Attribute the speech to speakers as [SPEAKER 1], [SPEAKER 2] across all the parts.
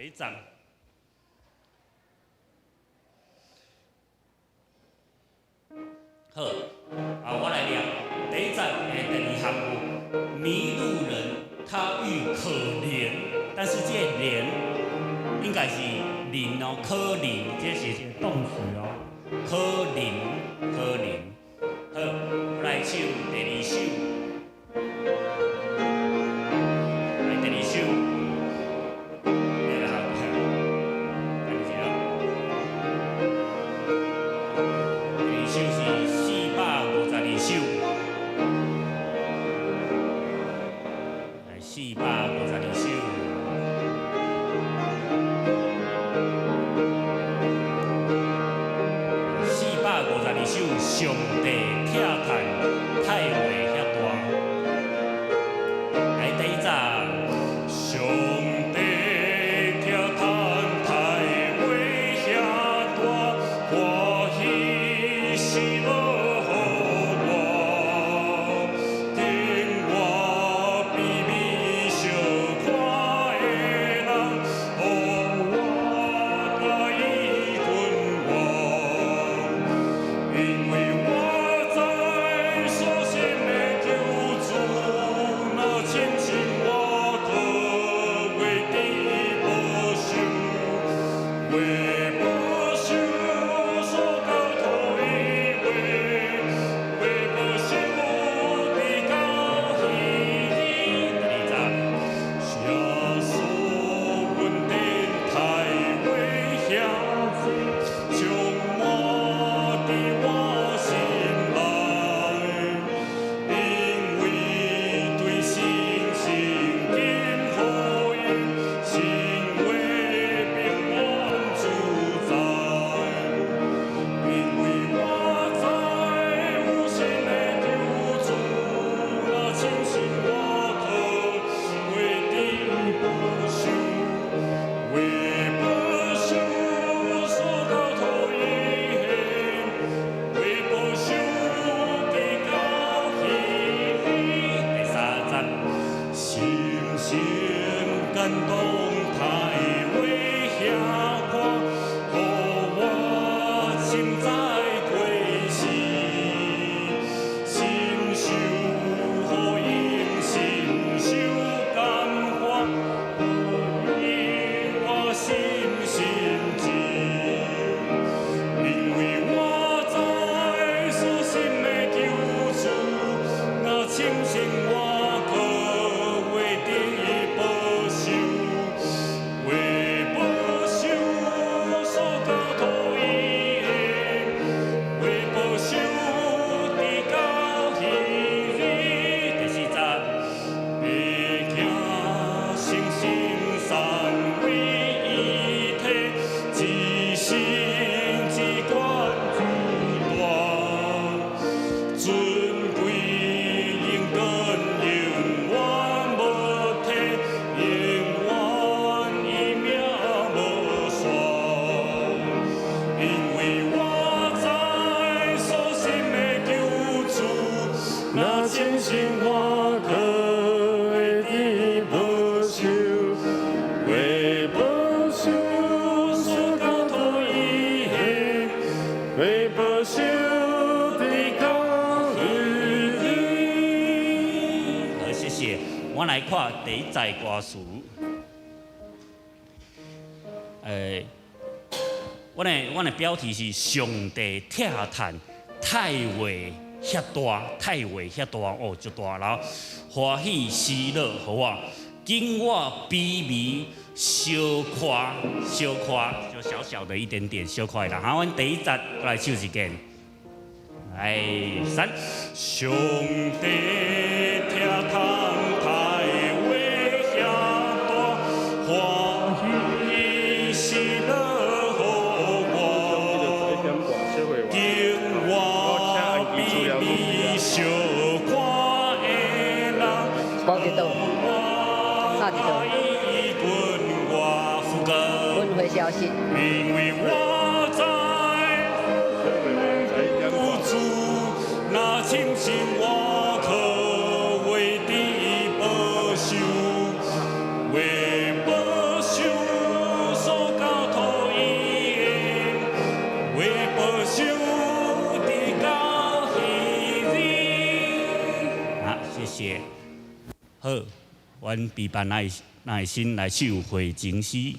[SPEAKER 1] 一章。好，我来念第一章的第二行句。迷路人他遇可怜，但是这个怜应该是怜哦，可怜，这是一个动词哦，可怜，可怜。好，来首第二首。上帝拆炭，太话遐大。来第一章，上帝拆炭，太话遐大，欢喜喜乐予我，听我比美小看的人，予我来伊君王，因为。我来看第一节歌词。我的标题是上帝拆炭，太话遐大，太话遐大哦，足大了。欢喜喜乐，好我，今我比美小夸，就小小的一点点小夸啦。好，阮第一节来唱一遍。来3，上帝拆炭。
[SPEAKER 2] 包几多？差几多？分回消息。
[SPEAKER 1] 因为我在不足，那清醒我可为你保守，为保守好，阮备办耐心来秀会情诗。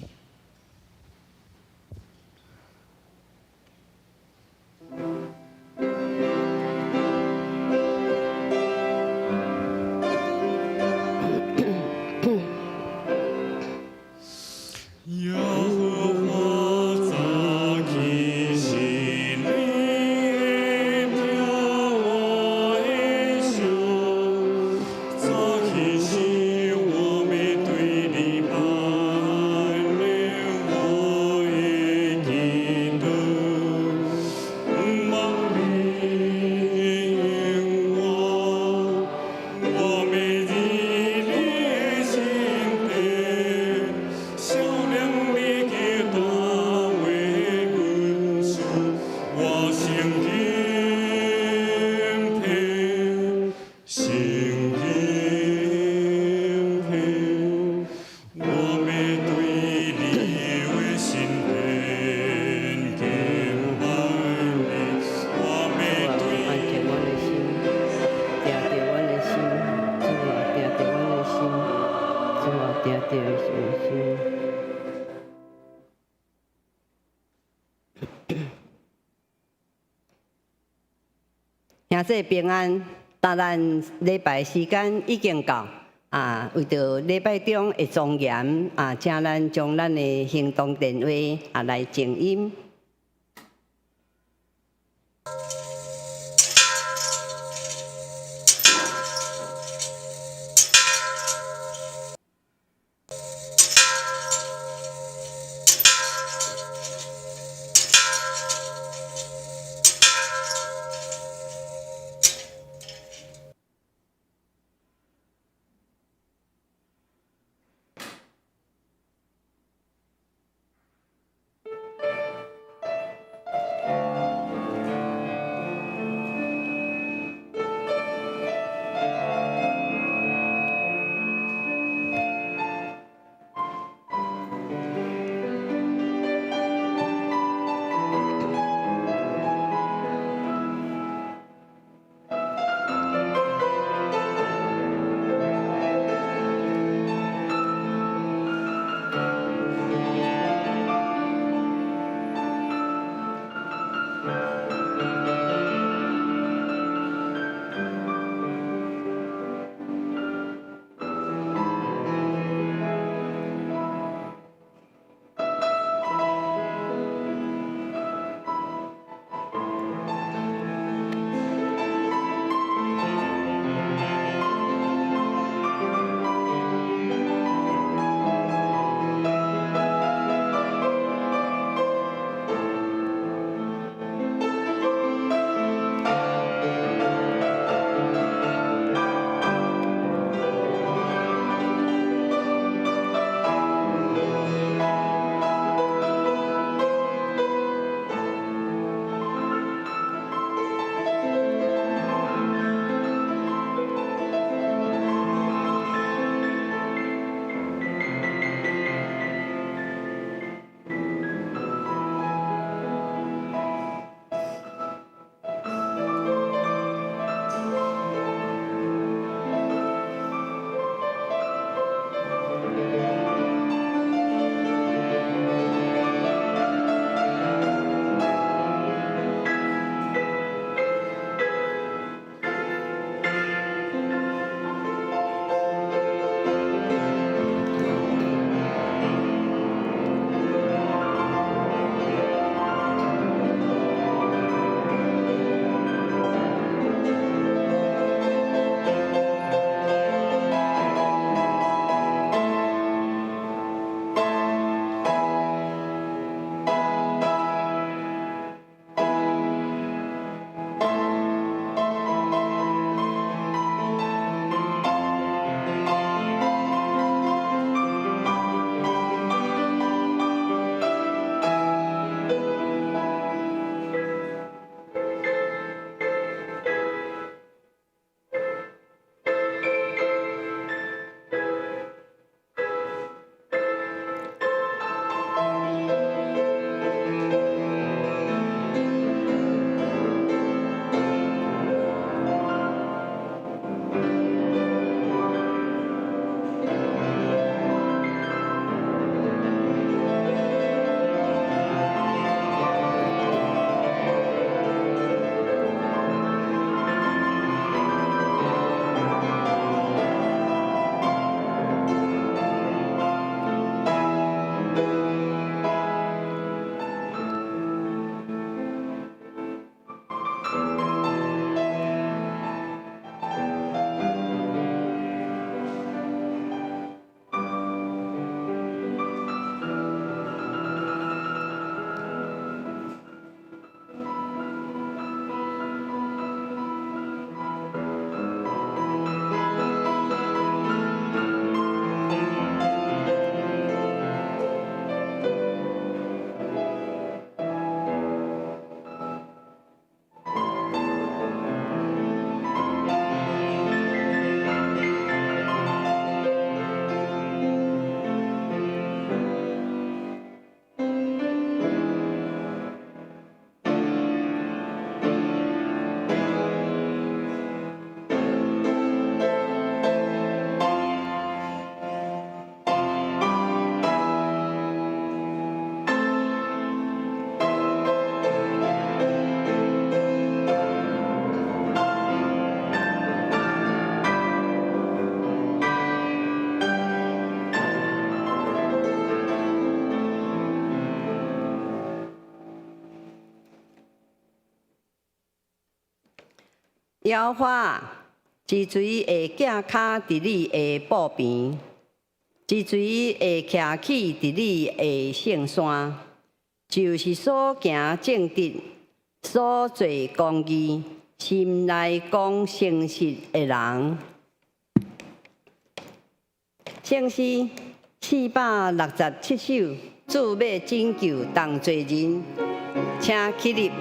[SPEAKER 2] 兄弟平安，当咱礼拜时间已经到为着礼拜中的庄严请咱将咱的行动电话来静音。妖花，之水会架脚伫你的步边，之水会徛起伫你的圣山，就是所行正直、所做公义、心内讲诚实的人。圣诗467首，主要拯救同罪人，请起立。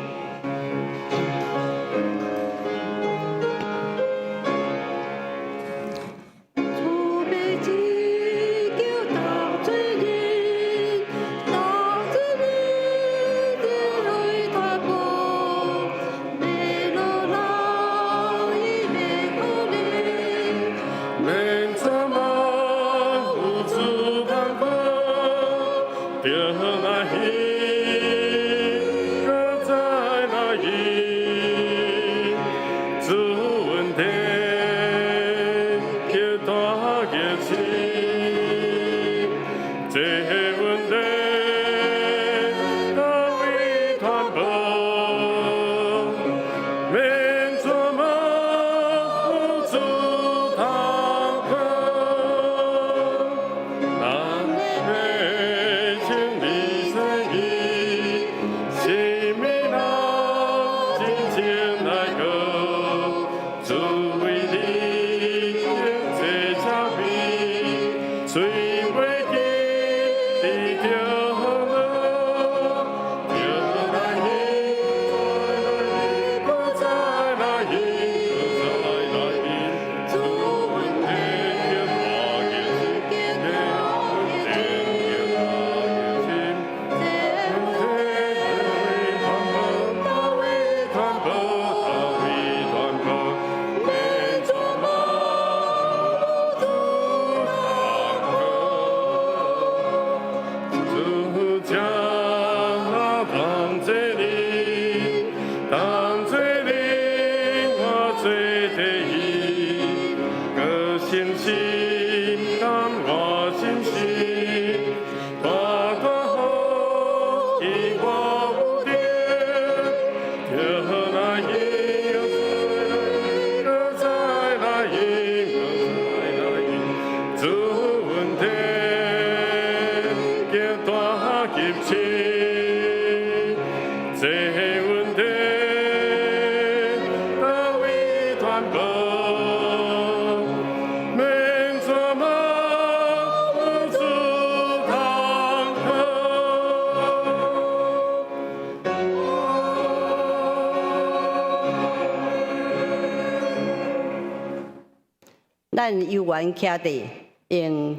[SPEAKER 2] 咱游园徛地用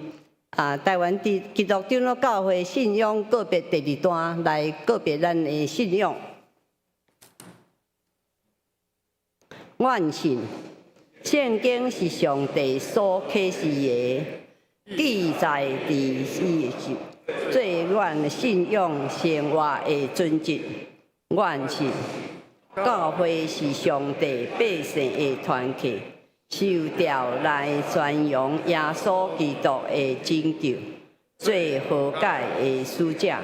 [SPEAKER 2] 台湾基督长老教会信仰个别第2段来个别咱的信仰。愿信圣经是上帝所启示的，记载伫最愿信仰生活的准则。愿信教会是上帝百姓的团契。受调来宣扬耶稣基督的拯救，做和解的使者，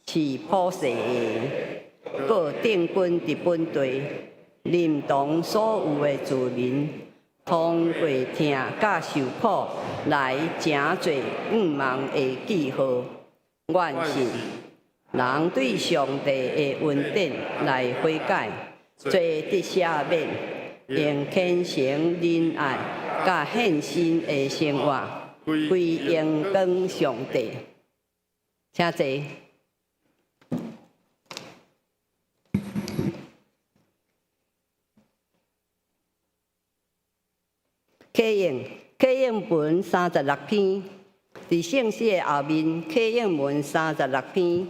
[SPEAKER 2] 是普世的，各定军伫本地，认同所有的自民，通过听甲受苦来成做望的记号。愿信人对上帝的恩典来悔改，做得赦免。用虔诚仁爱甲献身的生活，归荣光上帝。请坐。启应文36篇，伫圣诗的后面，启应文36篇，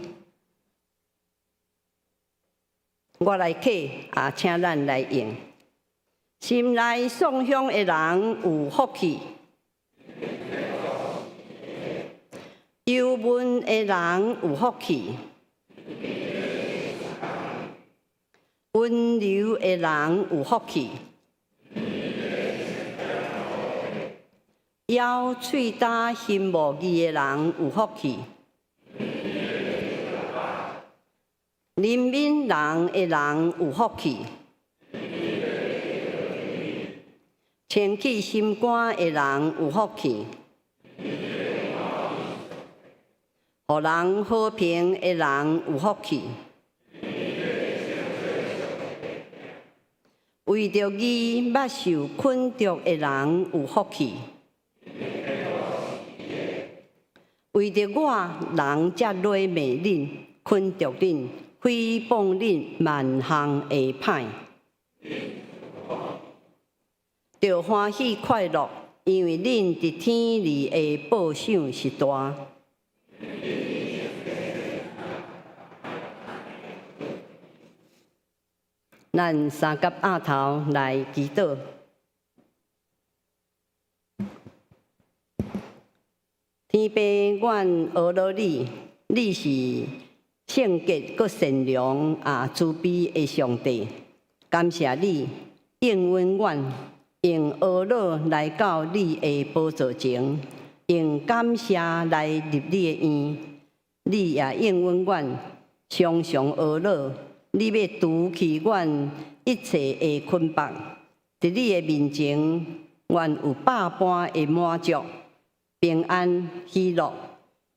[SPEAKER 2] 我来启，请咱来用。心内颂香的人有福气，忧闷的人有福气，温柔的人有福气，咬喙焦心无义的人有福气，怜悯人的人有福气。清起心肝的人有福气，予人和平的人有福气，为着伊目受困着的人有福气。为着我，人才落骂恁、困着恁、诽谤恁万项的歹，着欢喜快乐，因为恁伫天里的报赏是大。咱三甲额头来祈祷。天父，阮学了你，你是圣洁佮善良慈悲的上帝。感谢你应允阮，用学了来到你的宝座前，用感谢来入你的院。你也应允阮，常常学了，你要除去阮一切的捆绑。伫你的面前，阮有百般的满足。平安喜乐，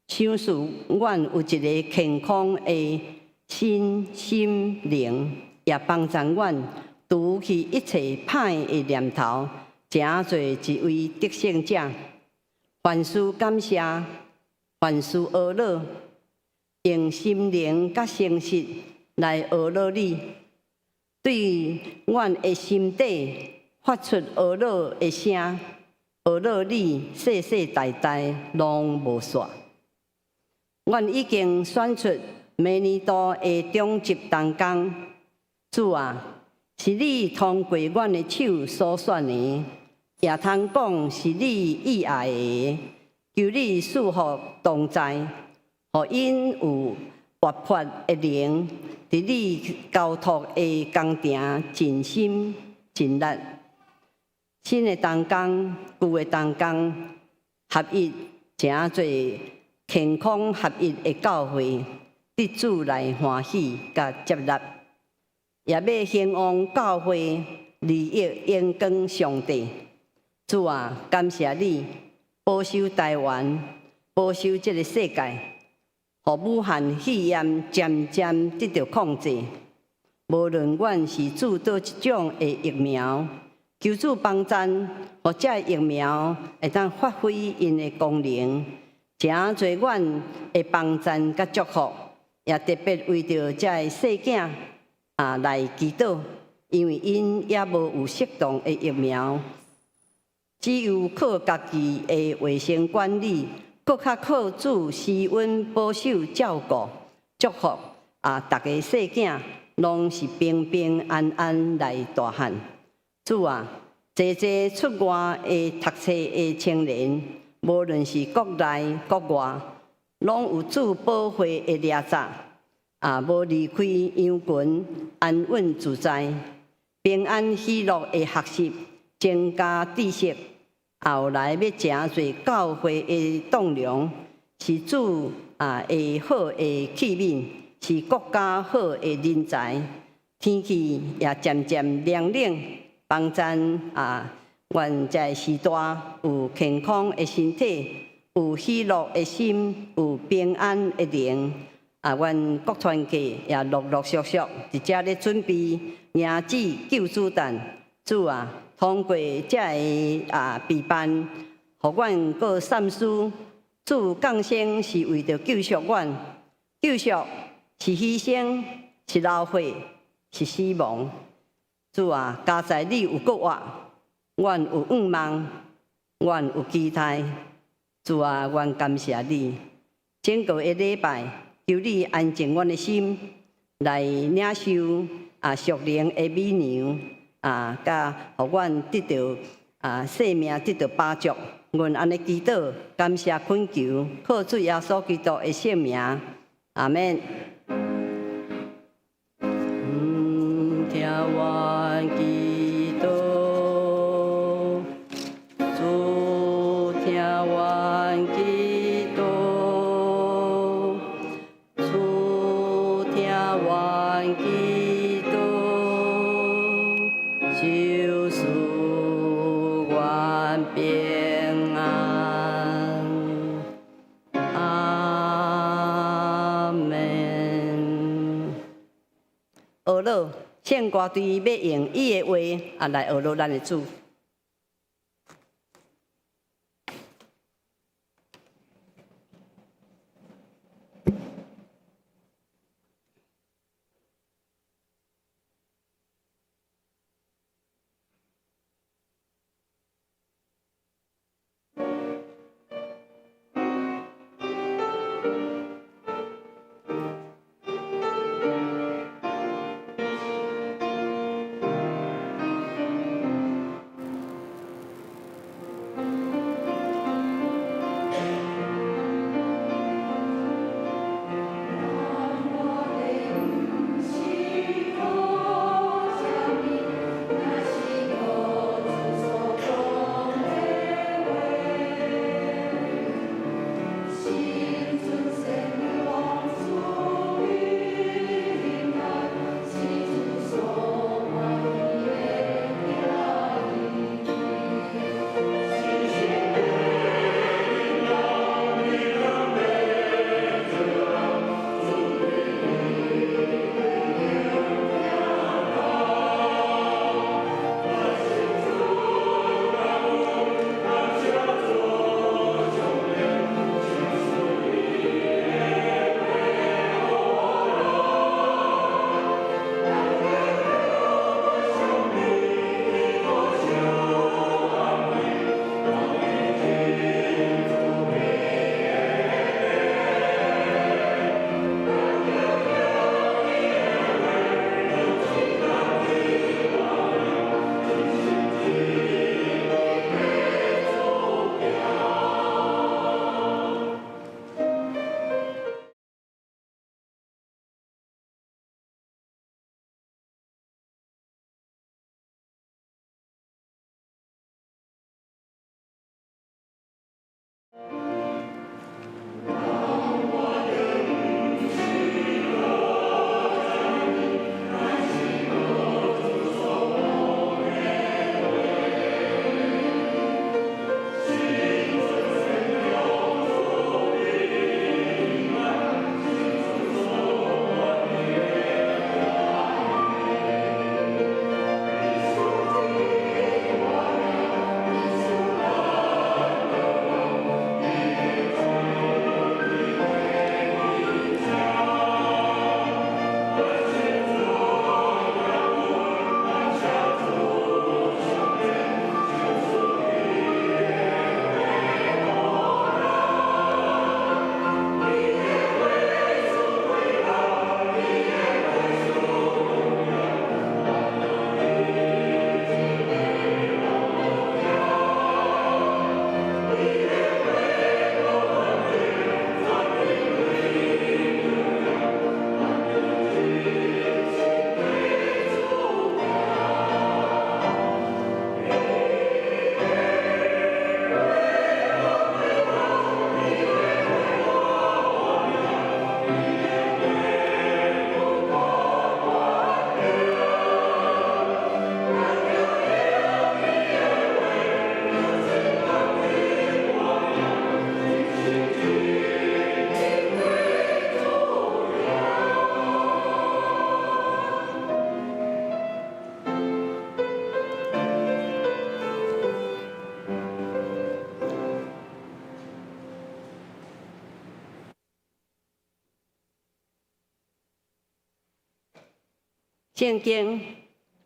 [SPEAKER 2] 想使阮有一个健康的心灵，也帮助阮除去一切歹的念头，成做一位得胜者。凡事感谢，凡事学乐，用心灵甲诚实来学乐你，对阮的心底发出学乐的声。学乐你世世代代拢无煞。阮已经选出明年度的中级同工，主啊，是你通过阮的手所选的，也通讲是你意爱的。求你赐福同在，互因有活泼的灵，伫你交托的工程尽心尽力。新的同工、旧的同工合一，成做健康合一的教会，得主来欢喜甲接纳，也要兴旺教会利益荣光上帝。主啊，感谢你保守台湾，保守这个世界，互武汉肺炎渐渐得到控制。无论阮是注倒一种的疫苗。求主帮赞，互这疫苗会当发挥因的功能，诚侪阮会帮赞甲祝福，也特别为着这细囝来祈祷，因为因也无有适当的疫苗，只有靠家己的卫生管理，搁较靠主施恩保守照顾祝福大家细囝拢是平平安安来大汉。主啊，济出外的读册的青年，无论是国内国外，拢有主保护的掠杂，无离开羊群，安稳自在，平安喜乐的学习，增加知识，后来要成做教会的栋梁，是主的好的器皿，是国家好的人才。天气也渐渐凉冷。帮赞愿在时代有健康的身体，有喜乐的心，有平安的灵。愿各团契也陆陆续续伫遮咧准备迎子救主诞。主啊，通过这个备办，互阮个善事。主降生是为着救赎阮，救赎是牺牲，是流血，是死亡。主啊，加在你有国活，阮有愿望，阮有期待。主啊，阮感谢你。整个的礼拜，求你安静阮的心，来领受属灵的美娘甲互阮得到生命得到帮助。阮安尼祈祷，感谢恳求，靠主耶稣基督的圣名，阿免。听我祈祷，主听我祈祷，主听我祈祷，就是我好，献歌队要用伊的话来学乐咱的主。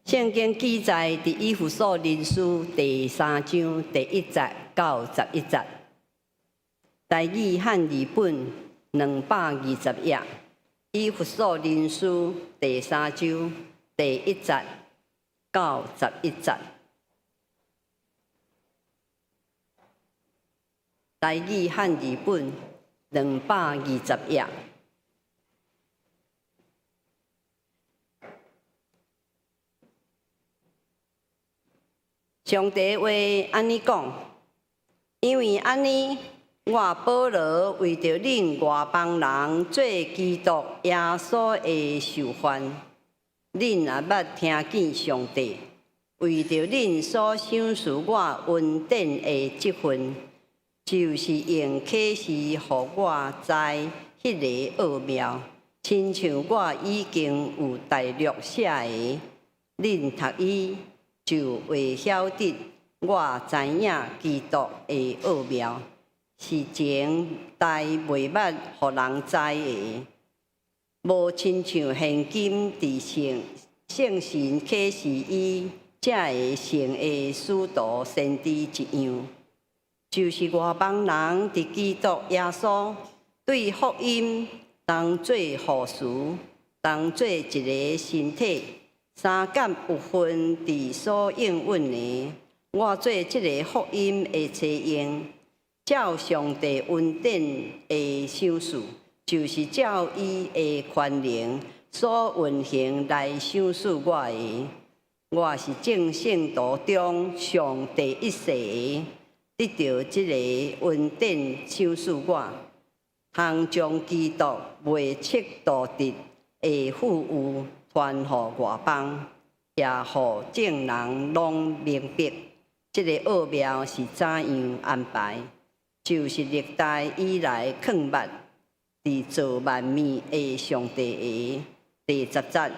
[SPEAKER 2] 圣经记载伫以弗所人书第3章第1节到11节，台语汉语本220页。以弗所人书第3章第1节到11节，台语汉语本220页。上帝话安尼讲，因为安尼，我保罗为着恁外邦人做基督耶稣的受患，恁也捌听见上帝为着恁所享受我恩典的这份，就是用启示予我知迄个奥妙，亲像我已经有大略写的，恁读伊就会晓得，我知影基督的奥妙，是前代未捌互人知的。无亲像现今伫圣神启示伊才会成的使徒先知一样，就是外邦人伫基督耶稣对福音当做护士，当做一个身体，三感有份伫所应允的。我做即个福音的采用，照上帝恩典的赏赐，就是照伊的权能所运行来赏赐我的。我是正圣徒中上第一世的，得到即个恩典赏赐我，通将基督未测度得的富有传予外邦，也互众人拢明白，即个奥妙是怎样安排，就是历代以来藏捌伫造万物的上帝的。第10节，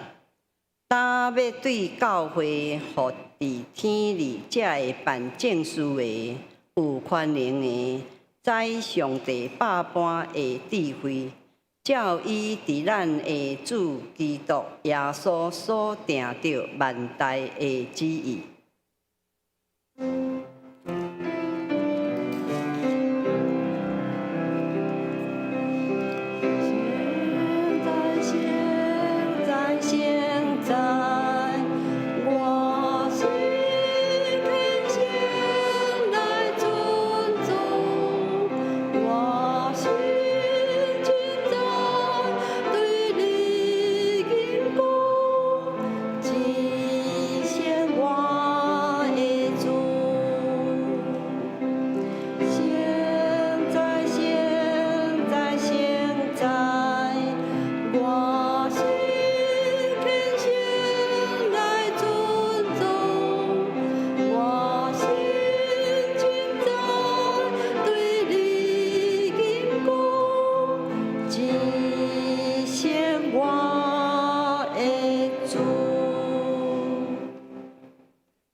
[SPEAKER 2] 当要对教会，互伫天里才会办正事的，有权能的，在上帝百般的智慧，照伊伫咱的主基督耶稣所定着万代的旨意。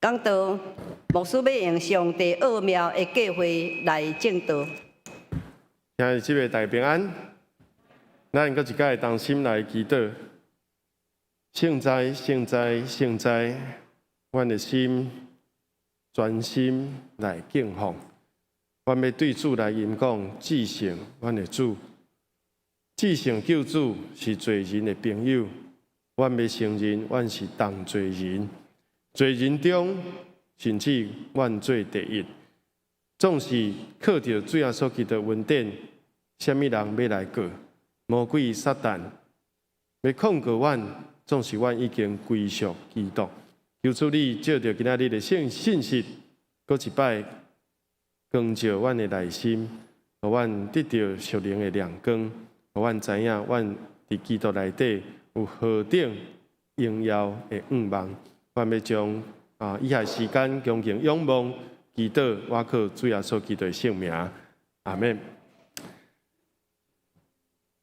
[SPEAKER 2] 讲道，牧师要用上帝奥妙的计划来证道。
[SPEAKER 3] 今日这位大平安，咱搁一摆同心来祈祷。圣哉，圣哉，圣哉！阮的心专心来敬奉，阮要对主来演讲，至圣阮的主，至圣救主是罪人的朋友。阮要承认，阮是同罪人。罪人中，甚至阮做第一，总是靠着主耶稣基督恩典，什么人要来过？魔鬼撒旦要控告阮，总是阮已经归属基督。求主你借着今仔日的信息，搁一摆光照阮的内心，互阮得到属灵的亮光，互阮知影，阮伫基督内底有何等荣耀的愿望。阮要将以下时间恭敬仰望、祈祷，我靠主耶稣基督的圣名，阿门。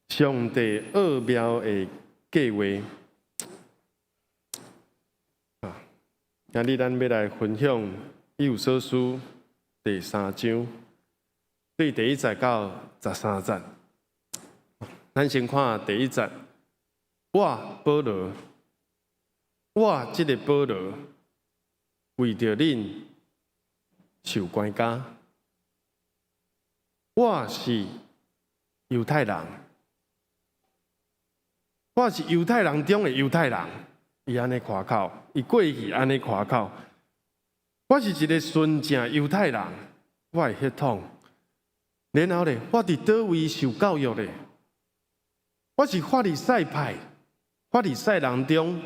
[SPEAKER 3] 上帝奥妙的计划，今日咱要来分享《以弗所书》第3章，对第1节到13节。咱先看第1节，我保罗。我即个保罗，为着恁受关押。我是犹太人，我是犹太人中的犹太人。伊安尼夸口，伊过去安尼夸口。我是一个纯正犹太人，我的血统。然后咧，我伫倒位受教育咧？我是法利赛派，法利赛人中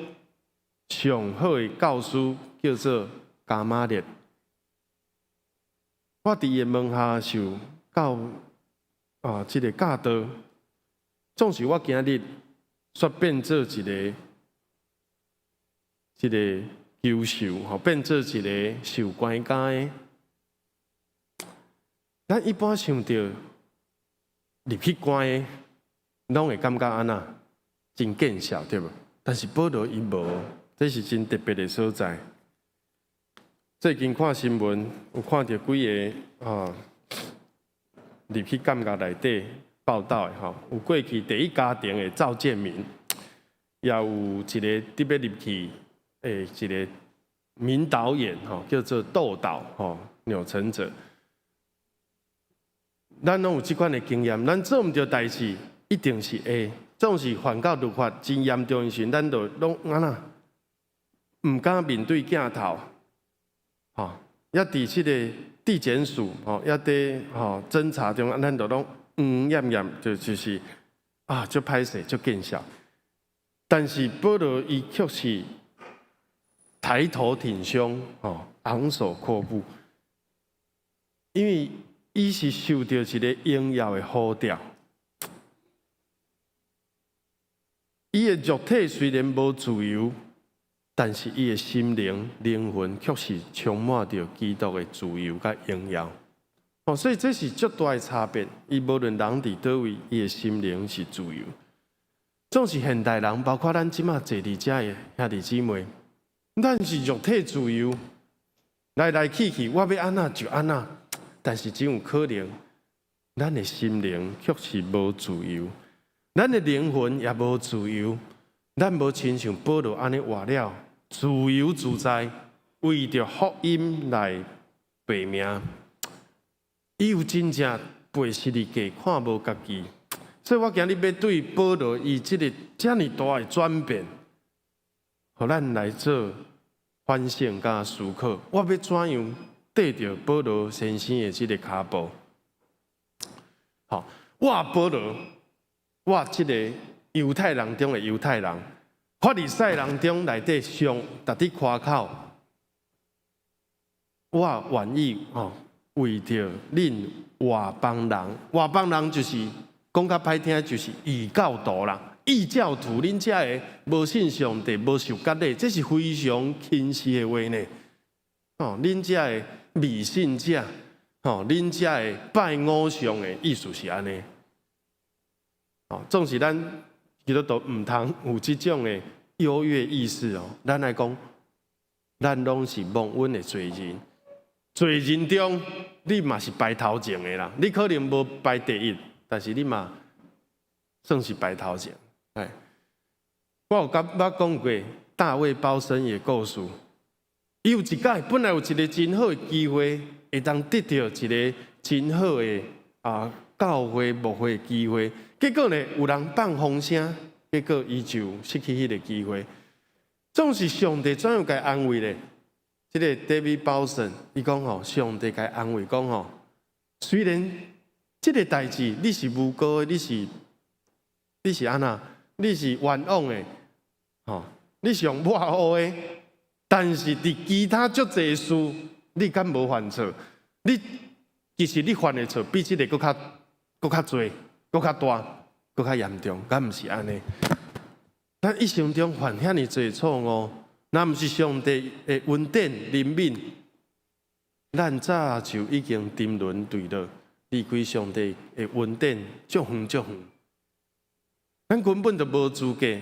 [SPEAKER 3] 上好的教师叫做加玛列。我伫伊门下受教这个教导，总是我今日煞变做一个教授，变做一个受关押的。咱一般想到入去关的，拢会感觉安那？真见效，对无？但是保罗伊无，这是真特别的所在。最近看新闻，有看到几个入去监狱内底报道的吼，有过去第一家庭的赵建民，也有一个特别入去一个名导演吼，叫做窦导吼钮承泽。咱拢有即款的经验，咱做毋到代志，一定是会。总是犯到律法真严重的时候，咱就拢安那，毋敢面对镜头，吼，也伫即个地检署，吼，也伫侦查中，咱就拢验，就是就歹势，就见效。但是保罗伊却是抬头挺胸，昂首阔步，因为伊是受到一个荣耀的呼召。伊的肉体虽然无自由，但是伊的心灵魂却是充满着基督的自由甲荣耀。所以这是极大的差别。伊无论人伫倒位，伊的心灵是自由。总是现代人，包括咱即马坐伫遮的兄弟姊妹，咱是肉体自由，来来去去，我要安那就安那。但是真有可能，咱的心灵却是无自由。咱的灵魂也无自由，咱无亲像保罗安尼活了，自由自在，为着福音来背命。伊有真正背实力价，看无家己。所以我今日要对保罗伊即个遮尔大的转变，互咱来做反省甲思考。我要怎样跟着保罗先生的即个脚步？好，我保罗。我即个犹太人中的犹太人，法利赛人中内底上值得夸口。我愿意为着恁外邦人就是讲较歹听，就是异教徒啦、异教徒。恁遮个无信上帝、无受割礼，这是非常轻视的话呢。恁遮个迷信者，恁遮个拜偶像的意思是安尼。总是咱基督徒唔通有即种的优越意识哦。咱来讲，咱拢是蒙恩的罪人，罪人中你嘛是排头前的啦。你可能无排第一，但是你嘛算是排头前。我有甲捌讲过大卫包身的故事。伊有一届本来有一个真好的机会，会当得到一个真好的教会牧会的机会。结果呢，有人放风声，结果伊就失去迄个机会。总是上帝怎样该安慰呢？这个 David Bowson 伊讲上帝该安慰讲虽然这个代志你是无辜的，你是安那，你是冤枉的，你是用抹黑的，但是伫其他足侪事，你敢无犯错？其实你犯的错比这个搁较多。搁较大，搁较严重，敢毋是安尼？咱一生中犯遐尼侪错误，若毋是上帝的恩典怜悯，咱早就已经沉沦坠落，离开上帝的恩典足远足远。咱根本就无资格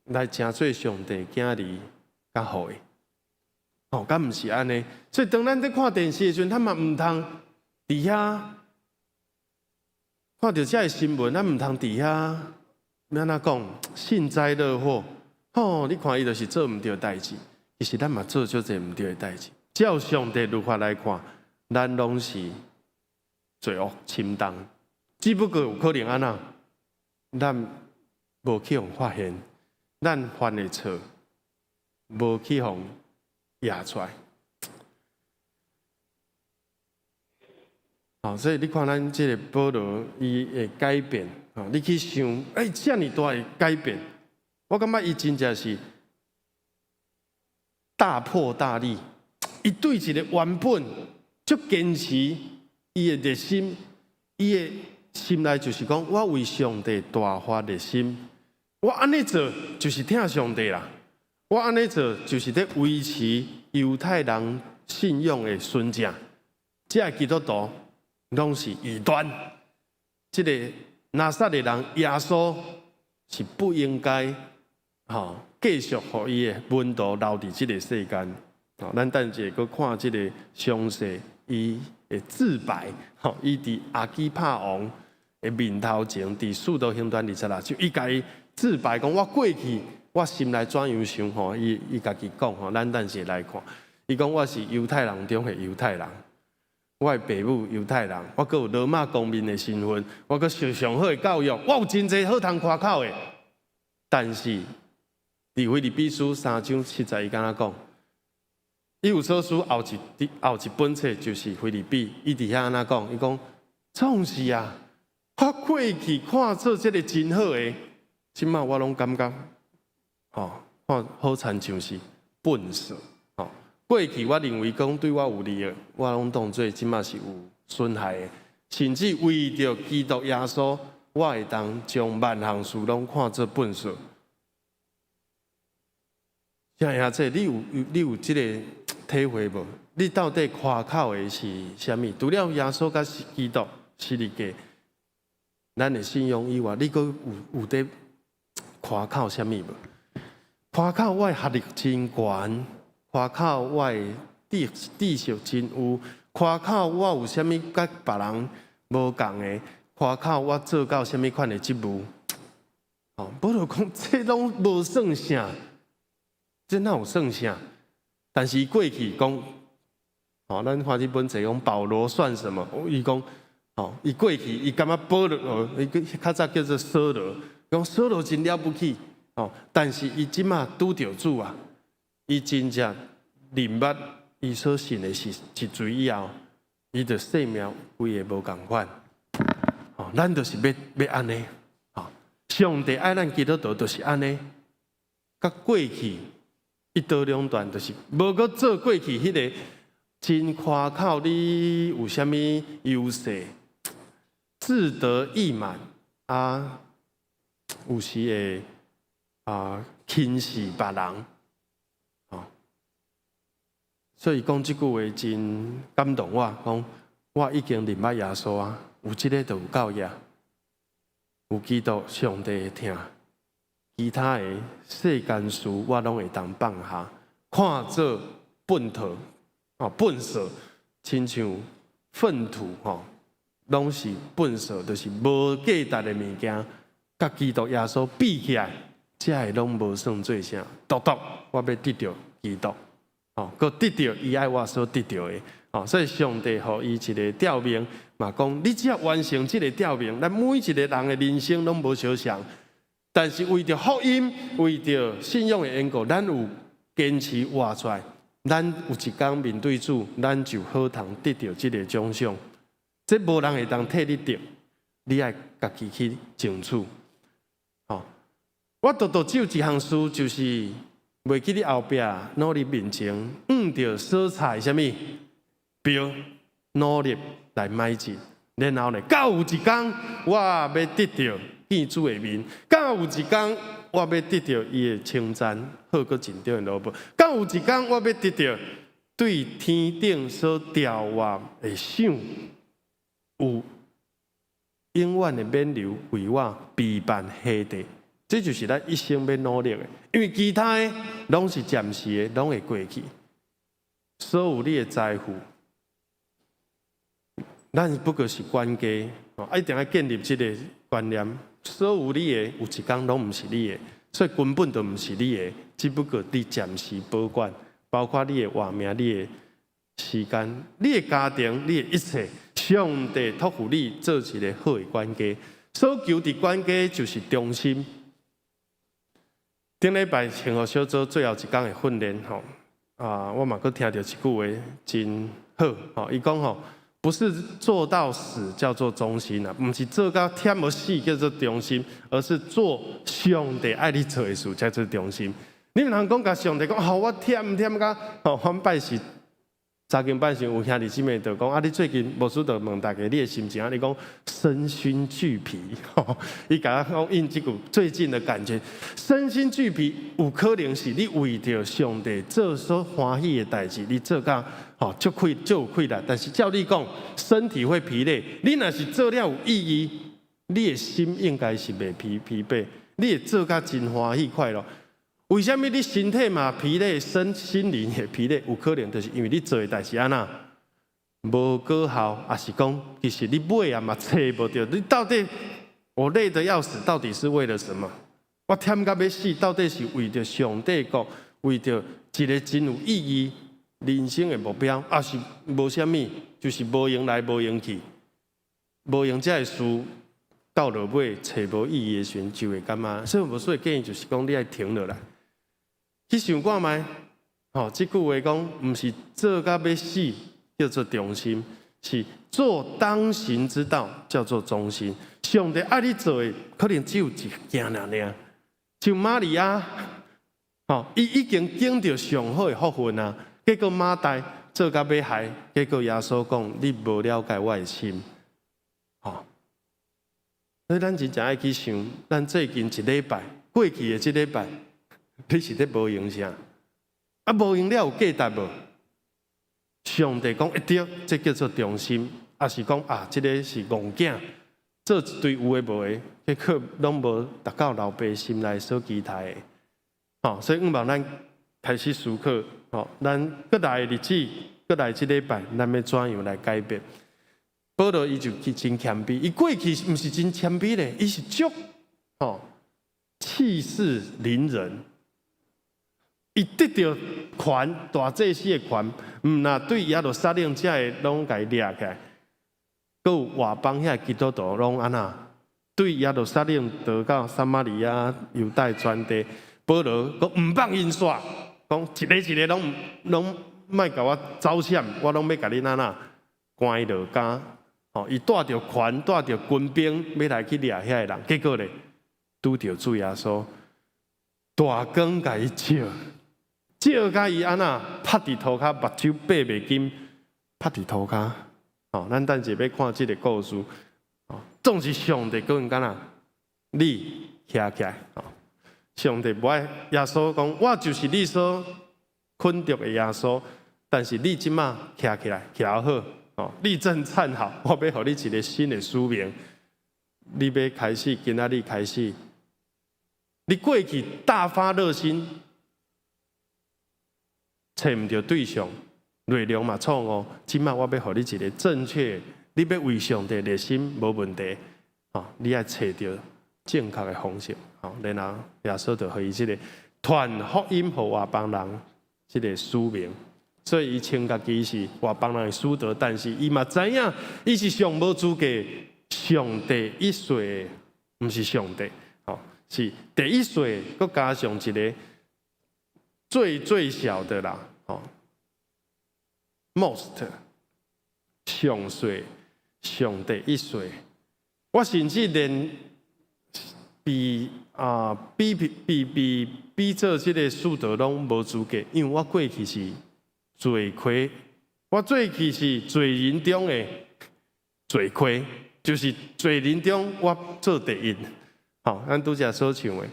[SPEAKER 3] 来成做上帝囝儿甲好的。敢毋是安尼？所以当咱在看电视的时阵，咱嘛毋通伫遐。看到这个新闻，咱唔通伫遐，要安怎讲？幸灾乐祸。你看伊就是做唔对代志，其实咱嘛做足侪唔对的代志。照上帝律法来看，咱拢是罪恶深重。只不过有可能安怎，咱无去互发现，咱犯的错，无去互压出来。所以你看咱这个保罗伊的改变，你去想，这么大的改变，我感觉伊真正是大破大立。伊对一个原本足坚持，伊的热心，伊的心内就是讲，我为上帝大发热心，我安尼做就是听上帝啦，我安尼做就是在维持犹太人信仰的纯正，这基督徒。拢是异端，这个拿撒勒人耶稣是不应该继续互伊的温度留伫即个世间。咱等者搁看即个详细伊的自白，伊伫阿基帕王的面头前，伫《使徒行传》26章，伊家己自白讲：我过去我心内怎样想伊家己讲咱等者来看。伊讲我是犹太人中的犹太人，我的爸母犹太人，我阁有罗马公民的身份，我阁受上好的教育，我有真侪好通夸口的。但是伫腓立比书3章7节，伊敢若讲。伊有所书后一本册就是腓立比，伊伫遐安怎讲？伊讲总是啊，我过去看做这个真好诶，即马我拢感觉，看好亲像是笨拙。过去我认为讲对我有利的，我拢当做即马是有损害的，甚至为着基督耶稣，我会当将万项事拢看作笨拙。像兄弟，你有即个体会无？你到底夸口的是啥物？除了耶稣甲基督、十字架，咱的信仰以外，你阁有伫夸口啥物无？夸口我的学历真悬，夸口我的知识真有，夸口我有啥物甲别人无共的，夸口我做到啥物款的职务，无就讲这拢无算啥。这哪有算啥？但是过去讲，咱看这本册讲保罗算什么？伊讲，伊过去伊感觉保罗，伊较早叫做扫罗，讲扫罗真了不起，但是伊即马拄着主啊，伊真正明白伊所信的是一罪以后，伊就性命规个无共款。咱就是要安尼，上帝爱咱基督徒就是安尼，甲过去。一刀两断，就是无搁做过去迄个真夸口，你有啥物优势，自得意满啊，有时会轻视别人，所以讲即句话真感动我，讲我已经认捌耶稣啊，有即个就有够呀，有基督上帝的听。其他的世间事，我拢会当放下，看做粪土，粪扫，亲像粪土，拢是粪扫，就是无价值的物件，甲基督耶稣比起来，这个拢无算做啥。独我要得到基督，佮得到伊爱我所得到的，所以上帝予伊一个吊命，嘛讲你只要完成这个吊命，咱每一个人的人生拢无相像。但是为着福音，为着信仰的缘故，咱有坚持活出来，咱有一天面对主，咱就好通得到这个奖赏。这无人会当替你得，你爱家己去争取。我只有一项事，就是袂记你后壁努力面前，着所采啥物标，努力来迈进。然后呢，到有一天我要得到。见主的面，敢有一天我要得到伊的称赞，好过真正的萝卜。敢有一天我要得到对天顶所调换的赏，有永远的免流为我备办下地。这就是咱一生要努力的，因为其他的拢是暂时的，拢会过去。所有你的财富，咱不过是管家，一定要建立这个观念。所有你的有一天拢唔是你的，所以根本就唔是你的，只不过你暂时保管，包括你的活命、你的时间、你的家庭、你的一切，上帝托付你做一个好的管家。所求的管家就是忠心。顶礼拜庆贺小组最后一天的训练，我嘛佫听到一句话真好，伊讲不是做到死叫做忠心啊，不是做到忝无死叫做忠心，而是做上帝爱你做的事叫做忠心。你毋通讲甲上帝讲，我忝甲反拜是昨天拜时有兄弟姊妹就讲，你最近牧师就问大家你的心情，你讲身心俱疲，伊甲我讲应这句最近的感觉，身心俱疲有可能是你为着上帝做所欢喜的代志，你做到就有气力，但是照你讲身体会疲累，你若是做了有意义，你的心应该是袂疲惫，你会做甲真欢喜快乐。为什么你身体嘛疲累，心灵也疲累？有可能就是因为你做的代志安那无果效，还是讲其实你尾啊嘛找无到，你到底我累得要死，到底是为了什么？我忝到要死，到底是为着上帝国，为着一个真有意义人生的目标，还是无啥物，就是无用来无用去，无用这个事到落尾找无意义的时阵，就会感觉。所以建议就是讲，你爱停落来。去想看觅，这句话讲，唔是做到要死叫做忠心，是做当行之道叫做忠心。上帝爱你做的，可能只有一件尔。像玛利亚，伊已经经到上好的福分啊，结果马大做到要害，结果耶稣讲：你无了解我的心，所以咱真正爱去想，咱最近一礼拜过去的这礼拜。你是咧无用啥？啊，无用了有价值无？上帝讲一对，这叫做忠心；啊是讲啊，这个是戆囝，做一堆有诶无诶，结果拢无达到老爸心内所期待诶。所以希望咱开始思考，咱过来的日子，过来这礼拜，咱要怎样来改变？保罗伊就真谦卑，伊过去毋是真谦卑咧，伊是足气势凌人。伊得到权大祭司的权，那对耶路撒冷遮的拢甲伊掠起来，搁有外邦遐基督徒拢安那，对耶路撒冷倒到撒玛利亚、犹太全地，保罗搁唔放因煞，讲一个拢莫甲我走闪，我拢要甲你安那关落家。伊带着权，带着军兵要来去掠遐个人，结果咧拄着主耶稣，大光甲伊照。照甲伊安那拍伫涂骹，目睭闭袂紧，拍伫涂骹。咱等下要看这个故事。总是上帝个人敢若你徛起来。上帝不爱耶稣讲，我就是你所困着的耶稣，但是你即马徛起来，徛好，立正站好，我要互你一个新的使命。你要开始，今仔日开始，你过去大发热心。找唔到对象，内容嘛错误。今麦我要互你一个正确，你要为上帝热心无问题。你要找到正确的方式。然后耶稣就予伊这个传福音互外邦人这个使命。所以伊称家己是外邦人的使者，但是伊嘛知影，伊是上无资格上帝一岁，唔是上帝，是第一岁，佮加上一个。最小的啦，most 上岁上帝一岁，我甚至连比做这个使徒拢无资格，因为我过去是罪魁，我过去是罪人中的罪魁，就是罪人中我做第一，咱拄则所唱的。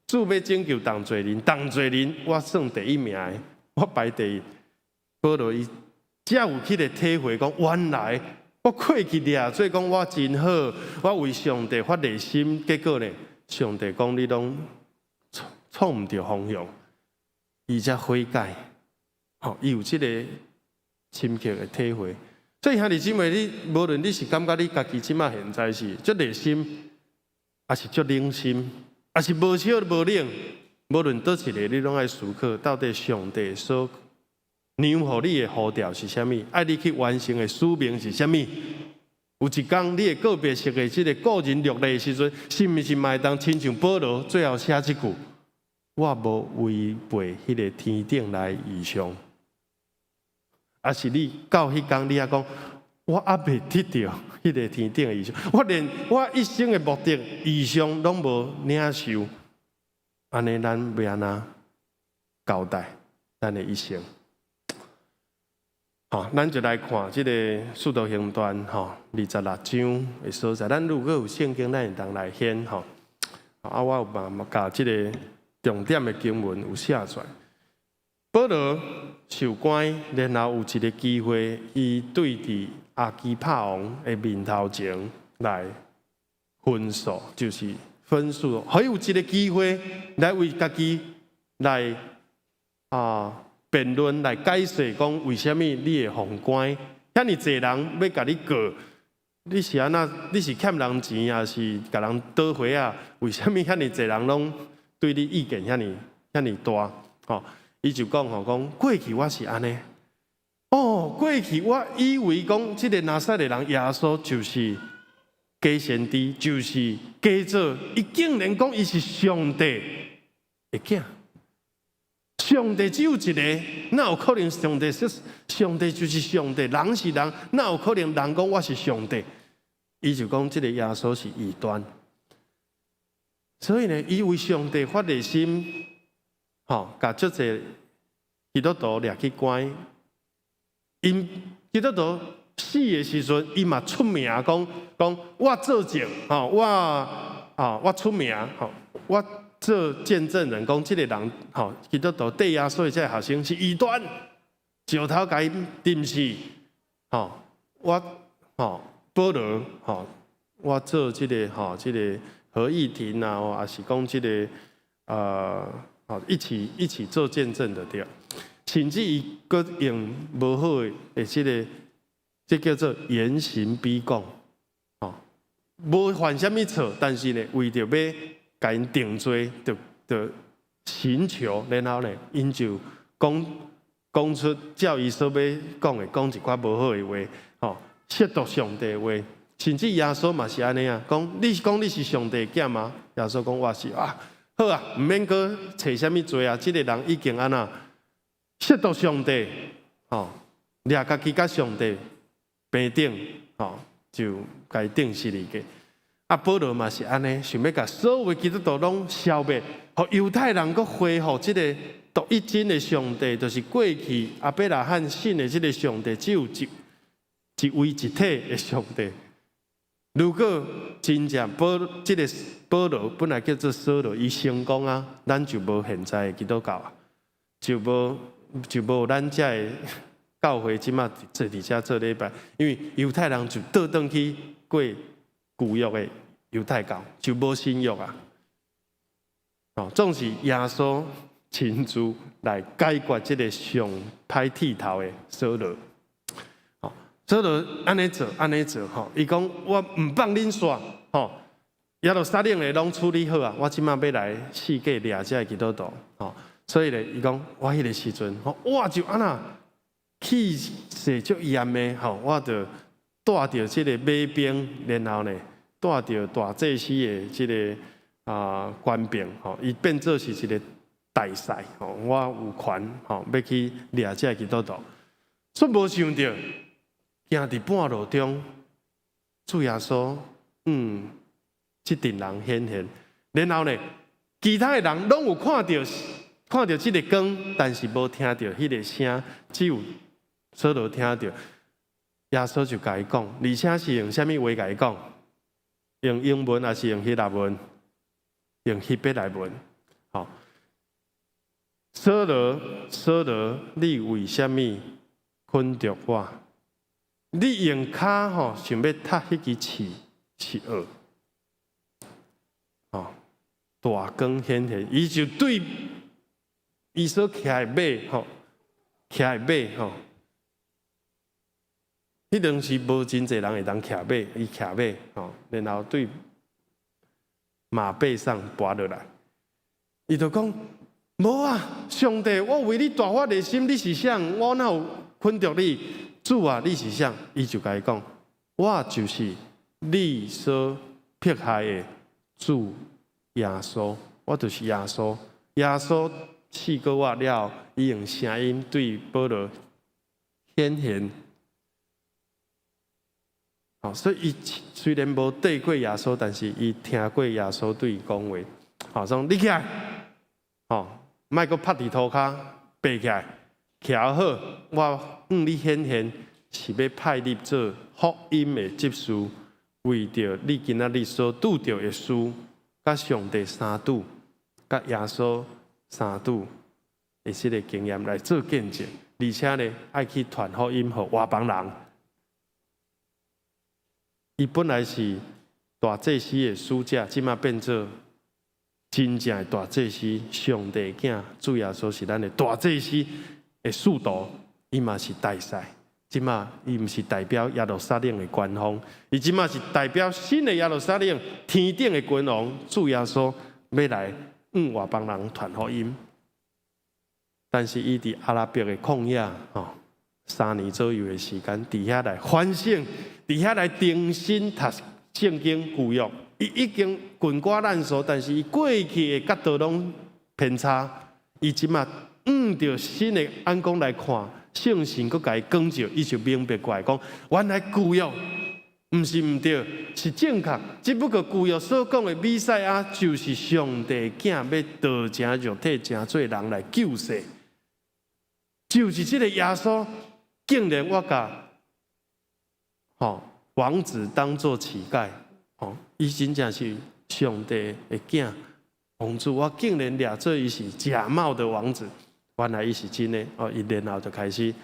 [SPEAKER 3] 主要拯救同罪人，我算第一名的，我排第一。保罗伊才有去个体会，讲原来我过去掠，所以讲我真好，我为上帝发热心，结果呢，上帝讲你拢创唔到方向，伊才悔改，伊有这个深刻的体会。所以兄弟姊妹，你无论你是感觉你家己即马现在是足热心，还是足冷心。也是无笑无冷，无论倒一个，你拢爱思考，到底上帝所让互你的呼召是啥物？爱你去完成的使命是啥物？有一天，你的个别式的这个个人落泪的时阵，是毋是嘛会当亲像保罗最后写一句：我无违背迄个天顶来异象，还是你到迄天你还讲？我还未得到迄个天顶的异象，我连我一生的目的异象拢无领受，安尼咱要安怎交代咱的一生？咱就来看这个《使徒行传》26章的所在。咱如果有圣经，咱会当来显我有把这个重点的经文有写出来。保罗受关，然后有一个机会，伊对伫阿基帕王的面头前来分数，就是分数，还有一个机会来为家己来辩论，来解释讲为什么你会封关，遐尼侪人要甲你过。你是安那？你是欠人钱，还是甲人倒回啊？为什么遐尼侪人拢对你意见遐尼大？吼，伊就讲吼，讲过去我是安尼。哦，过去我以为讲即个拿撒勒人耶稣就是假先知，就是假做，伊竟然讲伊是上帝的囝。上帝只有一个，哪有可能上帝就是上帝？人是人，哪有可能人讲我是上帝？伊就讲这个耶稣是异端，所以呢，伊为上帝发热心，甲足侪基督徒掠去关。因基督徒死的时阵，伊嘛出名讲我作证，我出名，我做见证人，讲这个人，基督徒对耶稣的这个学生是异端，石头甲伊钉死，我保罗，我做这个合议庭啊，还是讲这个一起做见证的对。甚至伊佫用无好的这叫做严刑逼供，无犯什么错，但是呢，为着要甲因定罪，就寻求，然后呢，因就讲出照伊所要讲的，讲一寡无好的话，亵渎上帝的话，甚至耶稣嘛是安尼啊，你是上帝的囝吗？耶稣讲我是啊，好啊，唔免佫找什么罪啊，这个人已经安那。亵渎上帝，掠家己甲上帝平等，就该定死你个。保罗嘛是安尼，想要甲所有基督徒拢消灭，互犹太人佫恢复这个独一真的上帝，就是过去亚伯拉罕信的这个上帝，只有一位一体的上帝。如果真正这个保罗本来叫做扫罗，伊成功啊，咱就无现在的基督教啊，就无咱遮的教会即马坐伫遮做礼拜，因为犹太人就倒转去过旧约的犹太教，就无新约啊。总是耶稣亲自来解决这个上歹剃头的扫罗。扫罗安尼做，伊讲我唔放恁煞，耶路撒冷的拢处理好啊，我即马要来世界掠遮基督徒，所以咧，伊讲我迄个时阵，我就安那气势足严的，我就带着这个马兵，然后呢，带着大祭司的这个官兵，伊变做是一个大赛，我有权，要去掠这基督徒，却无想到，行伫半路中，主耶稣，这群人显现，然后呢，其他的人拢有看到这个光，但是无听到迄个声，只有扫罗听到。耶稣就甲伊讲，而且是用什么话甲伊讲？用英文还是用希腊文？用希伯来文。扫罗，你为什么困着我？你用骹想要踢迄支刺是恶。大光显现，伊就对。伊所骑的马，迄当时无真侪人会当骑马，伊骑马，然后对马背上跋落来，伊就讲：无啊，上帝，我为你大发热心，你是啥？我哪有困着你？主啊，你是啥？伊就甲伊讲：我就是你所迫害的主耶稣，我就是耶稣，耶稣。4个月了，伊用声音对保罗显现。所以伊虽然无对过耶稣，但是伊听过耶稣对伊讲话。说你起来，莫阁趴伫涂骹，爬起来，徛好。我你显现是要派你做福音的执事，为着你今仔日所拄着的事，甲上帝三拄，甲耶稣。三拄的这个经验来做见证，而且呢，爱去传福音给外邦人。伊本来是大祭司的使者，即马变做真正的大祭司，上帝囝主耶稣是咱的大祭司的使徒，伊嘛是大使。即马伊毋是代表耶路撒冷的官方，伊即马是代表新的耶路撒冷天顶的君王主耶稣要来外邦人传福音。但是伊伫阿拉伯的旷野3年左右的时间，伫遐来反省，伫遐来重新读圣经旧约。伊已经滚瓜烂熟，但是伊过去的角度拢偏差。伊即马着新的眼光来看，圣神佫甲伊讲照，伊就明白过来讲，原来旧约毋是毋对，是正确。只不过旧约所讲的弥赛亚，就是上帝囝要道成肉体，成做人来救世。就是这个耶稣，竟然我甲王子当作乞丐，伊真正是上帝的囝，王子，我竟然掠做伊是假冒的王子，原来伊是真的，伊然后就开始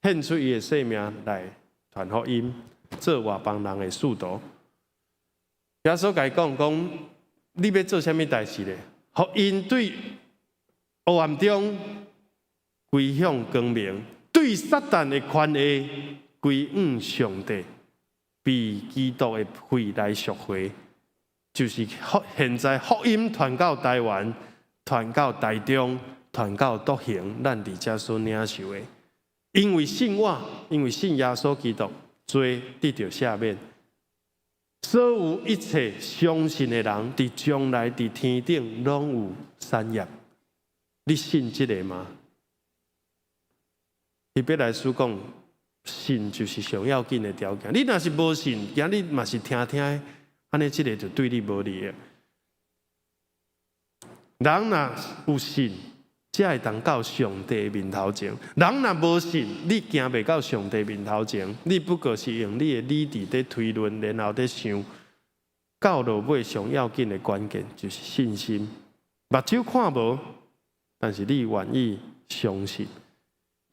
[SPEAKER 3] 献出伊的性命来传福音，做外邦人的使徒。耶稣甲伊讲，你要做啥物代志咧？互因对黑暗中归向光明，对撒旦的权威归向上帝，被基督的血来赎回。就是现在福音传到台湾，传到台中，传到独行，咱伫遮所领受的。因为信我，因为信耶稣基督，罪得到赦免。所有一切相信的人，伫将来伫天顶拢有产业。你信这个吗？伊要来说讲，信就是上要紧的条件。你若是无信，今日嘛是听听的。安尼，这个就对你无利的。人若有信，才会当到上帝面头前；人若无信，你行袂到上帝面头前。你不过是用你的理智在推论，然后在想。到落尾上要紧的关键就是信心。目睭看无，但是你愿意相信。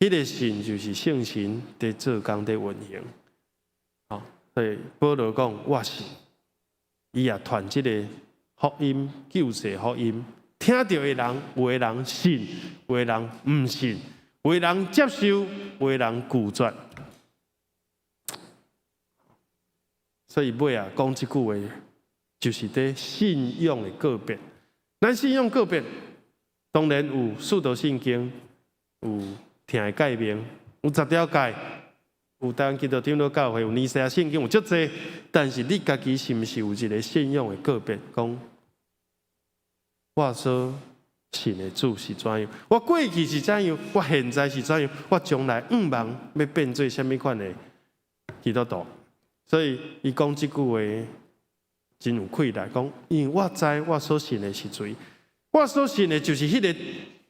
[SPEAKER 3] 迄个信就是圣神在做工在运行。所以保罗讲，我信。伊也传这个福音，救世福音，听到的人，有的人信，有的人唔信，有的人接受，有的人拒绝。所以尾讲这句话，就是在信仰的个别。咱信仰个别，当然有使徒圣经，有听的诫命，有10条诫。有台湾基督长老教会有尼西亚圣经有足济，但是你家己是毋是有一个信仰的个别？讲我所信的主是怎样？我过去是怎样？我现在是怎样？我将来望要变做什么款的基督徒？所以伊讲这句话真有气力，讲因为我知我所信的是谁，我所信的就是迄个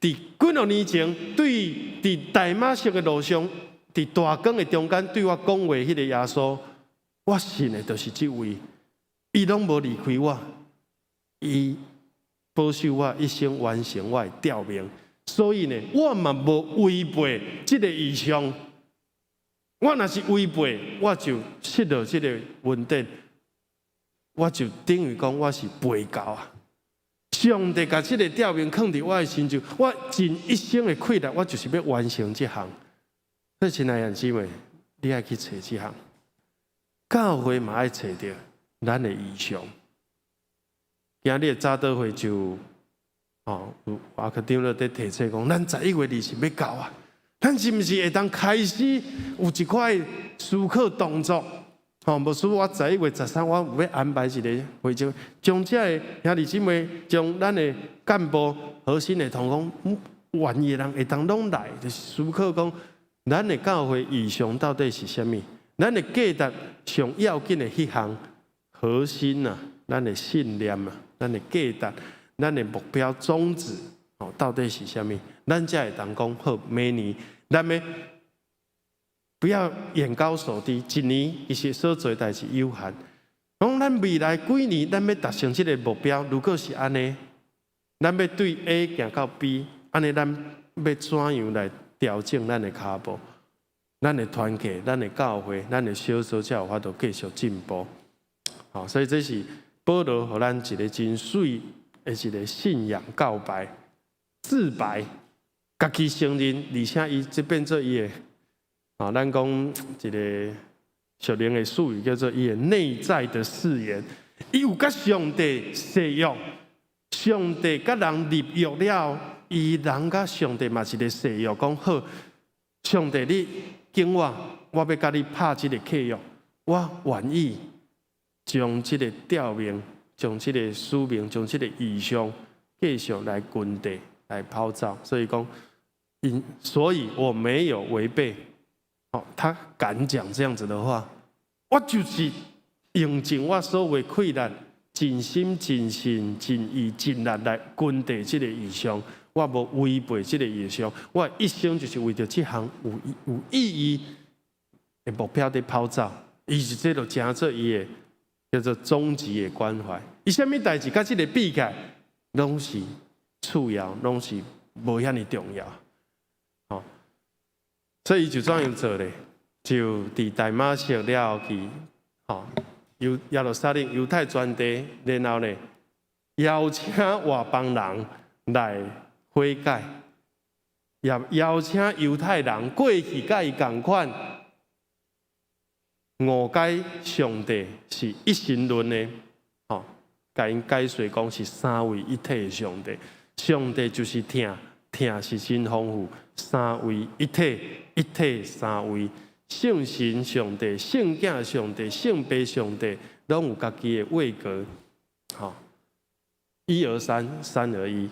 [SPEAKER 3] 伫几多年前对伫大马色的路上。伫大光的中间对我讲话，迄个耶稣，我信的就是这位，伊拢无离开我，伊保守我一生完成我的调命，所以呢，我嘛无违背这个意向。我若是违背，我就失了这个稳定，我就等于讲我是背教啊。上帝把这个调命放伫我的身上，我尽一生的气力，我就是要完成这项。所以，亲爱的姊妹，你爱去找这项，教会嘛爱找到咱的意向。今日的早祷会就有华科长老在提醒讲，咱11月20要到啊，咱是毋是会当开始有一块思考动作？无说我11月13我要安排一个会议，将这个兄弟姊妹，将咱的干部核心的同工，愿意的人会当拢来，就是思考讲。咱的教会意向到底是什么？咱的价值上要紧的迄项核心啊，咱的信念啊，咱的价值，咱的目标宗旨到底是什么？咱才会当讲好，明年咱们不要眼高手低，一年一些所做代志有限。讲咱未来几年，咱要达成这个目标，如果是安尼，咱要对 A 行到 B， 安尼咱要怎样来？调整咱的脚步，咱的团结，咱的教会，咱的小组才有法度继续进步。所以这是保罗互咱一个真水的一个信仰告白、自白，家己承认，而且伊即变做伊的咱讲一个属灵的术语叫做伊的内在的誓言。伊有甲上帝誓约，上帝甲人立约了，伊人甲上帝嘛是咧誓约，讲好，上帝你敬我要甲你拍即个契约，我愿意将即个吊命，将即个使命，将即个意向继续来滚地来抛照。所以讲，所以我没有违背。他敢讲这样子的话，我就是用尽我所有的困难，尽心、尽性、尽意、尽力来滚地这个意向。我无违背这个意向，我一生就是为着这项有意义的目标在跑走。伊是这就真做伊的叫做终极的关怀。伊什么代志甲这个比起来，拢是次要，拢是无遐尼重要。所以就怎样做咧？就伫大马色了后去，耶路撒冷犹太全地，然后呢，邀请外邦人来悔改，也邀请犹太人过去甲伊同款，误解上帝是一神论的，甲因解释讲是三位一体的上帝，上帝就是听是真丰富。三位一体，一体三位，圣神上帝、圣子上帝、圣父上帝，拢有家己的位格，一而三，三而一。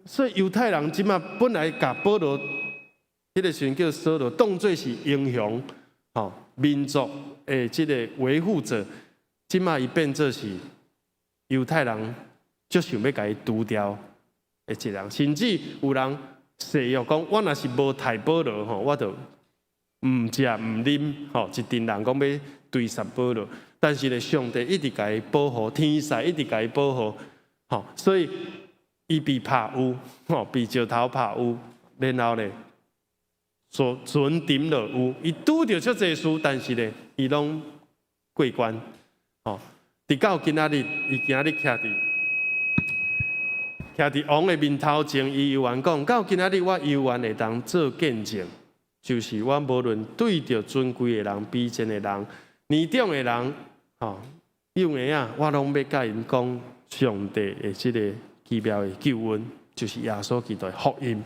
[SPEAKER 3] 所以犹太人即马本来甲保罗，迄个时阵叫扫罗，当作是英雄，民族的即个维护者，即马伊变作是犹太人，就想要甲伊除掉的一人，甚至有人。誓约讲，我若是无杀保罗我就唔食唔啉一群人讲要对杀保罗，但是咧，上帝一直甲伊保护，天使一直甲伊保护，所以伊被拍有，被石头拍有，然后咧，所准点落有，伊拄着遮济事，但是咧，伊拢过关，直到今仔日，伊今日徛伫王的面头前，伊犹原讲：到今仔日，我犹原会当做见证，就是我无论对着尊贵的人、卑贱的人、年长的人、幼儿啊，我拢要甲因讲上帝的即个奇妙的救恩，就是耶稣基督的福音。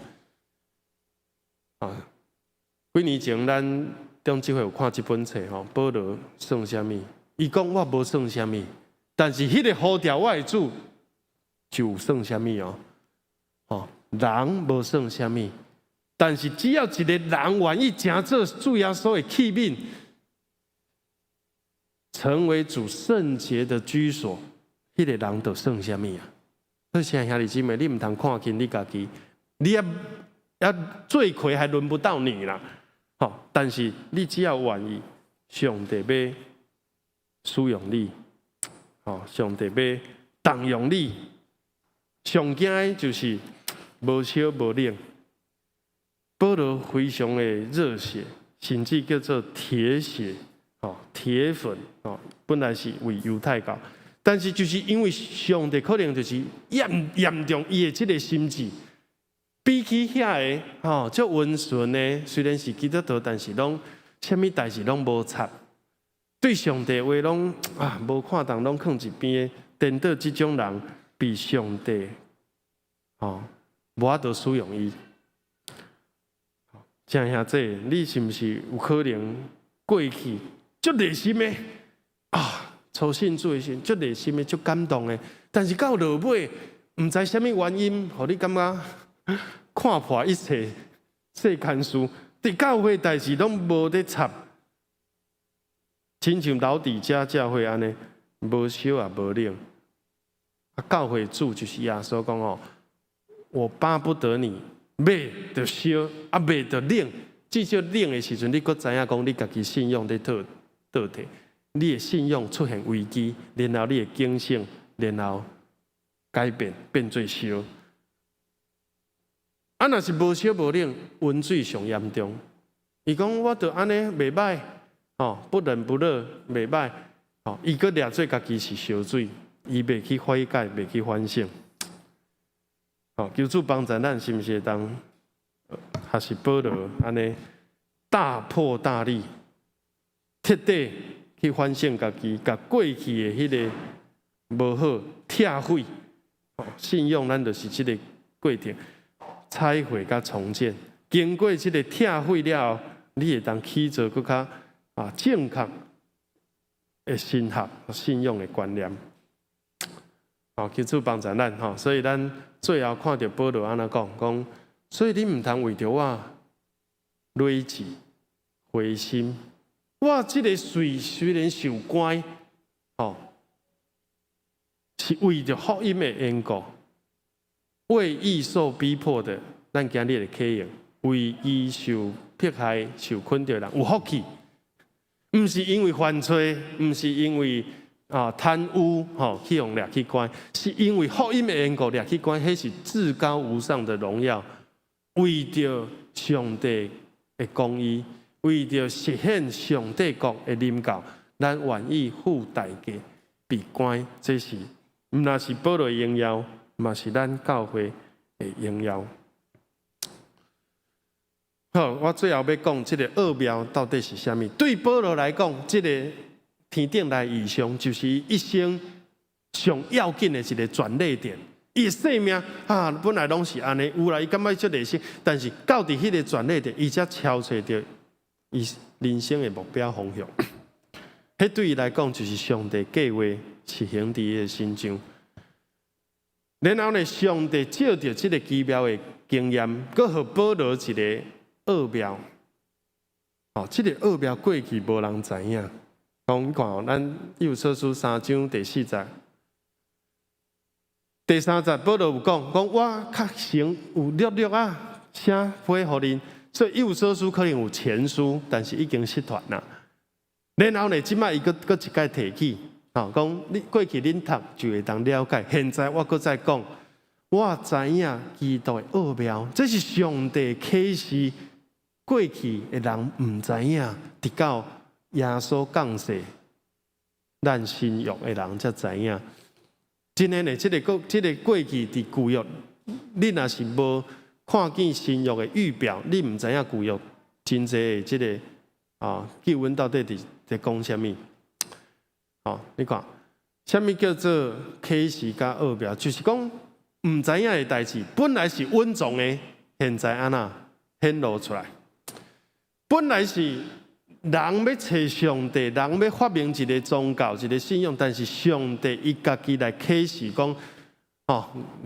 [SPEAKER 3] 几年前，咱中集会有看一本册保罗算啥物？伊讲我无算啥物，但是迄个呼召我的主。就算啥物人无算啥物，但是只要一个人愿意真做主耶稣的器皿，成为主圣洁的居所，迄个人就算啥物啊？所以兄弟姊妹，你唔通看轻你家己，你也罪魁还轮不到你啦。但是你只要愿意，上帝要使用你，上帝要动用你。上惊的就是无烧无冷，保罗非常的热血，甚至叫做铁血、铁粉，本来是为犹太教，但是就是因为上帝可能就是严重伊的这个心智，比起遐个足温顺的，虽然是基督徒，但是拢什么代志拢无插，对上帝话拢无看重，拢放一边的，颠倒这种人。比上帝，无法度使用伊。正兄弟，你是毋是有可能过去足热心的初信主的时，足热心的、足感动的，但是到落尾，毋知什么原因，互你感觉看破一切世间事，伫教会代志拢无咧插，亲像老弟教会安尼，无烧也无冷。教会主就是耶稣讲我巴不得你买就烧，买就冷。至少冷的时阵，你阁知影讲你家己信仰在倒退，你的信仰出现危机，然后你的警醒，然后改变变做烧。若是无烧无冷，温水上严重。伊讲我着安尼袂歹，不冷不热袂歹，吼，伊阁掠做家己是烧水，伊袂去悔改，袂去反省。吼，求主帮助咱，是毋是会当，还是保罗安尼大破大立，彻底去反省家己，甲过去的迄个无好拆毁。吼，信用咱就是即个过程，拆毁甲重建。经过即个拆毁了后，你会当起做更较正确的神学、信用的观念。好，求主帮助咱吼，所以咱最后看到保罗安怎讲，所以你唔通为着我累志灰心。我即个罪虽然受关，吼，是为着福音的缘故，为义受逼迫的，咱今日的客用，为义受迫害、受困着人有福气，唔是因为犯罪，唔是因为贪污去用掠去关，是因为福音的缘故掠去关，迄是至高无上的荣耀。为着上帝的公义，为着实现上帝国的领导，咱愿意付代价被关，这是唔那是保罗的荣耀，嘛是咱教会的荣耀。好，我最后要讲这个奥妙到底是啥物？对保罗来讲，这个天顶来异象，就是一生上要紧的一个转捩点。伊生命本来拢是安尼，有啦，伊感觉足热心，但是到伫迄个转捩点，伊才超找着伊人生的目标方向。迄对伊来讲，就是上帝计划实行伫伊的心上。然后呢，上帝借着这个奇妙的经验，佮互保罗一个奥妙。这个奥妙过去无人知影。讲看咱以弗所书3章第4节。第3节，保罗有讲，我较成有略略写批互恁，所以以弗所书可能有前书，但是已经失传啦。然后呢，即摆伊搁一概提起，讲你过去恁读就会当了解，现在我搁再讲，我知影基督的奥妙，这是上帝启示过去的人唔知影，直到耶稣降世，咱信约的人才知影。真诶呢，这个过去伫旧约，你若是无看见新约的预表，你唔知影旧约真济的这个救恩到底在讲什么？你看，什么叫做启示加奥妙？就是讲唔知影的代志，本来是稳重的，现在安那显露出来。本来是人要找上帝，人要发明一个宗教、一个信仰，但是上帝伊家己来启示讲，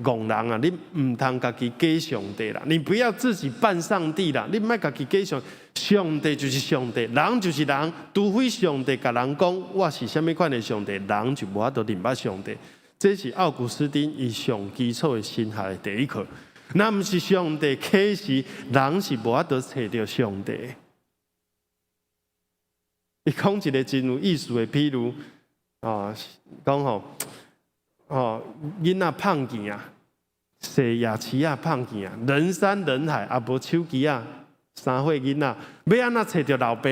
[SPEAKER 3] 戆人啊，你唔通家己假上帝啦，你不要自己扮上帝啦，你唔爱家己假上，上帝就是上帝，人就是人，除非上帝甲人讲我是什么款的上帝，人就无法度认捌上帝。这是奥古斯丁以上基础的神学的第一课。那唔是上帝启示，人是无法度找到上帝。伊讲一个真有意思的譬如，讲囡仔碰见啊，洗牙齿啊碰见啊，人山人海也无手机啊，3岁囡仔要安怎找到老爸？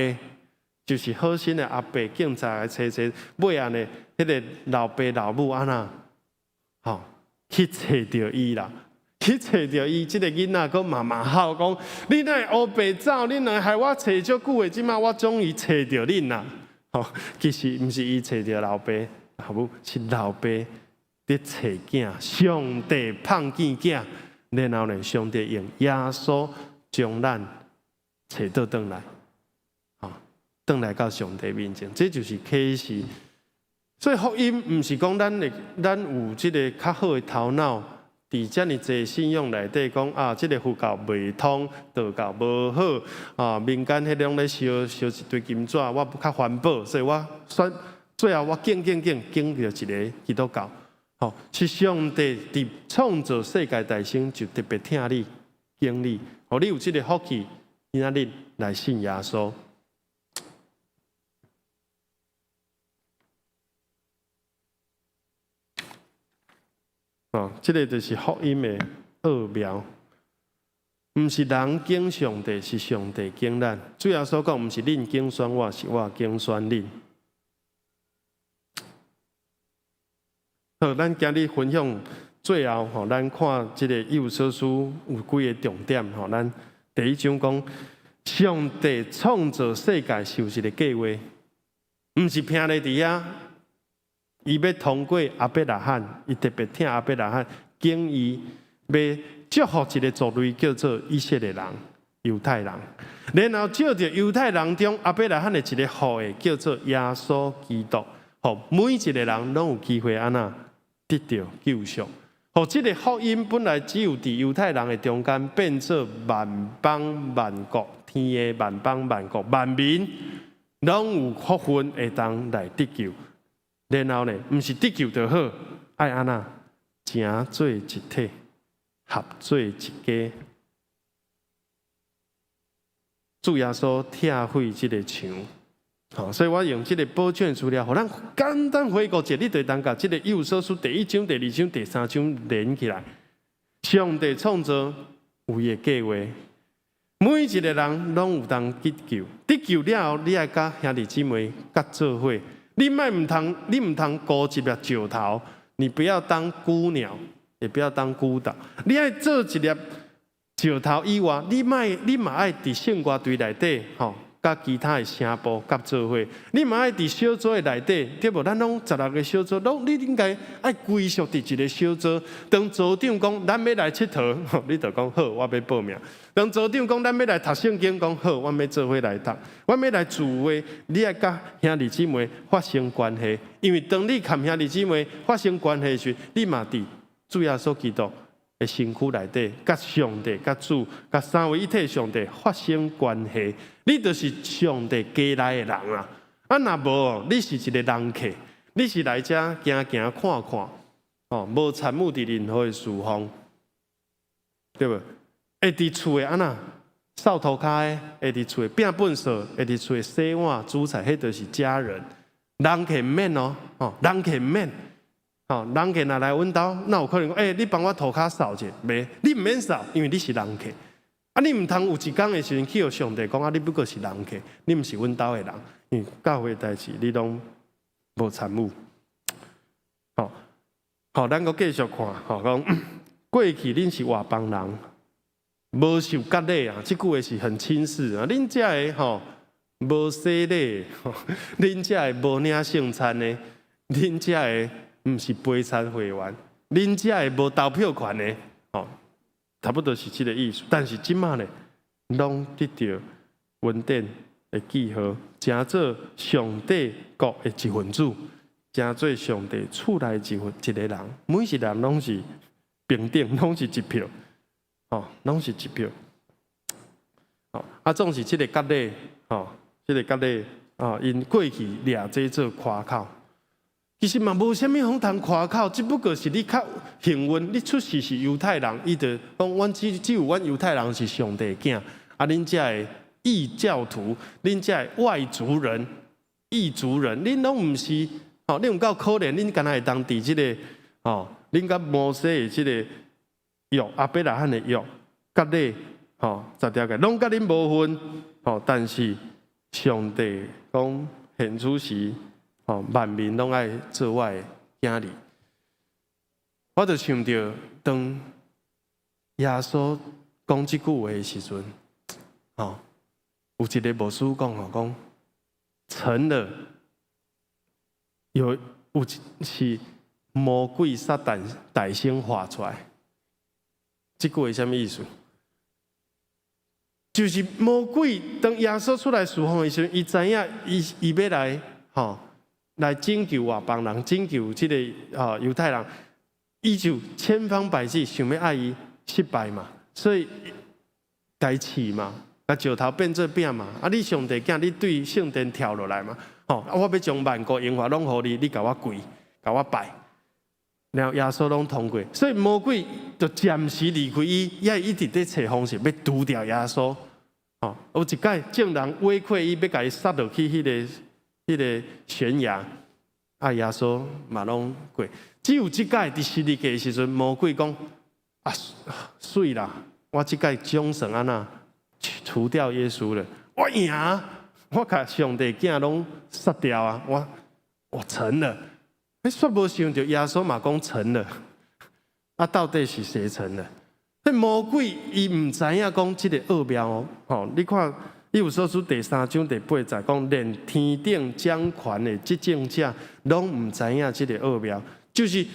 [SPEAKER 3] 就是好心的阿伯警察来找，尾啊呢，迄个老爸老母安怎，去找到伊啦。去找到伊，即个囡仔佮妈妈喊讲：你哪会乌白走？你哪害我找足久的？即马我终于找到恁啦！其实毋是伊找到老爸，好不？是老爸伫找囝，上帝碰见囝，然后呢，上帝用耶稣将咱找到转来，转来到上帝面前，这就是启示。所以福音毋是讲咱有即个较好的头脑。伫遮尔济信仰内底讲即个佛教未通，道教无好，民间迄种咧烧一堆金纸，我较环保，所以我选最后我敬着一个基督教。是上帝伫创造世界大生就特别听你敬你，互你有即个福气，今仔日来信耶稣。这个就是福音的奥妙，唔是人敬上帝，是上帝敬咱。主要所讲，唔是恁敬选我，是我敬选恁。好，咱今日分享最后吼，咱看即个以弗所书有几个重点吼。咱第一章讲，上帝创造世界是有一个计划，毋是拼咧伫遐。伊要通过亚伯拉罕，伊特别听亚伯拉罕建议，要祝福一个族类叫做以色列人、犹太人。然后照着犹太人中亚伯拉罕的一个后裔叫做耶稣基督，吼，每一个人拢有机会安那得到救赎。吼，这个福音本来只有伫犹太人的中间，变做万邦万国，天的万邦万国万民，拢有福分会当来得救。然后呢，毋是得救就好，爱安那成做一体，合做一家。主耶稣拆毁这个墙，好，所以我用这个宝卷资料，互咱简单回顾一下，你就当甲这个以弗所书第1章、第2章、第3章连起来。上帝创造有伊的计划，每一个人拢有当得救，得救了后，你爱甲兄弟姊妹甲做伙。你唔通孤一粒石头，你不要当孤鸟，也不要当孤岛。你爱做一粒石头以外，你嘛爱伫圣歌队内底，吼，甲其他的声部甲做伙。你嘛爱伫小组的内底，对无？咱拢16个小组，拢你应该爱归属伫一个小组。当组长讲咱要来佚佗，你就讲好，我要报名。当组长讲咱要来读圣经，讲好，我要做伙来读，我要来聚会，你爱甲兄弟姊妹发生关系，因为当你甲兄弟姊妹发生关系时，你嘛伫主耶稣基督的身躯内底，甲上帝、甲主、甲三位一体上帝发生关系，你就是上帝家来的人啊！啊，若无，你是一个人客，你是来遮行行看看，哦，无参与伫任何的事奉，对无？会伫厝的安那扫涂骹的，会伫厝的拼粪扫，会伫厝的洗碗煮菜，迄就是家人。人客免哦，人客免。哦，人客若来阮兜，那有可能讲，你帮我涂骹扫者，袂，你毋免扫，因为你是人客。啊，你毋通有一工的时阵去互上帝讲啊，你不过是人客，你毋是阮兜的人，因为教会代志你拢无参与。好，咱阁继续看，讲过去恁是外邦人。无受割礼啊，即句话是很轻视啊。恁遮个无洗礼，恁遮个无领圣餐的，恁遮个毋是陪餐会员，恁遮个无投票权的，差不多是即个意思。但是即马呢，拢得到恩典的记号，成做上帝国的一份子，成做上帝厝内一个人，每一个人拢是平等，拢是一票。拢是一票。总是这个割礼，这个割礼，因过去掠这做夸口，其实嘛无啥物好通夸口，只不过是你较幸运，你出世是犹太人，伊就讲阮只有阮犹太人是上帝囝，恁遮的异教徒，恁遮的外族人、异族人，恁拢毋是，恁有够可怜，恁敢若会当伫这个，恁甲摩西的这个。约阿伯拉罕的约，割礼，10条诫，拢甲恁无分，但是上帝讲现此时，万民拢爱做我的囝儿。我就想到，当耶稣讲即句话的时阵，有一个牧师讲，成了有是魔鬼撒旦大声发出来。这句话什么意思？就是魔鬼当耶稣出来侍奉的时候，伊知影伊要来来拯救外邦人，拯救这个犹太人，伊就千方百计想要爱伊失败嘛，所以该饲嘛，把石头变做饼嘛。你上帝囝，你对圣殿跳落来嘛？我要将万国荣华拢互你，你甲我跪，甲我拜。然后耶稣拢通过，所以魔鬼就暂时离开伊，也一直在找方式要除掉耶稣。有一摆众人委屈伊，要甲伊杀落去迄个悬崖，耶稣嘛拢过。只有即摆伫12届的时阵，魔鬼讲水啦，我即摆总算安那除掉耶稣了，我赢，我甲上帝囝拢杀掉啊，我成了。煞无想到耶稣嘛讲成了，啊，到底是谁成了？迄魔鬼伊唔知影讲即个奥妙哦，吼！你看《以弗所书》第3章第8节讲，连天顶掌权的执政者拢唔知影即个奥妙，就是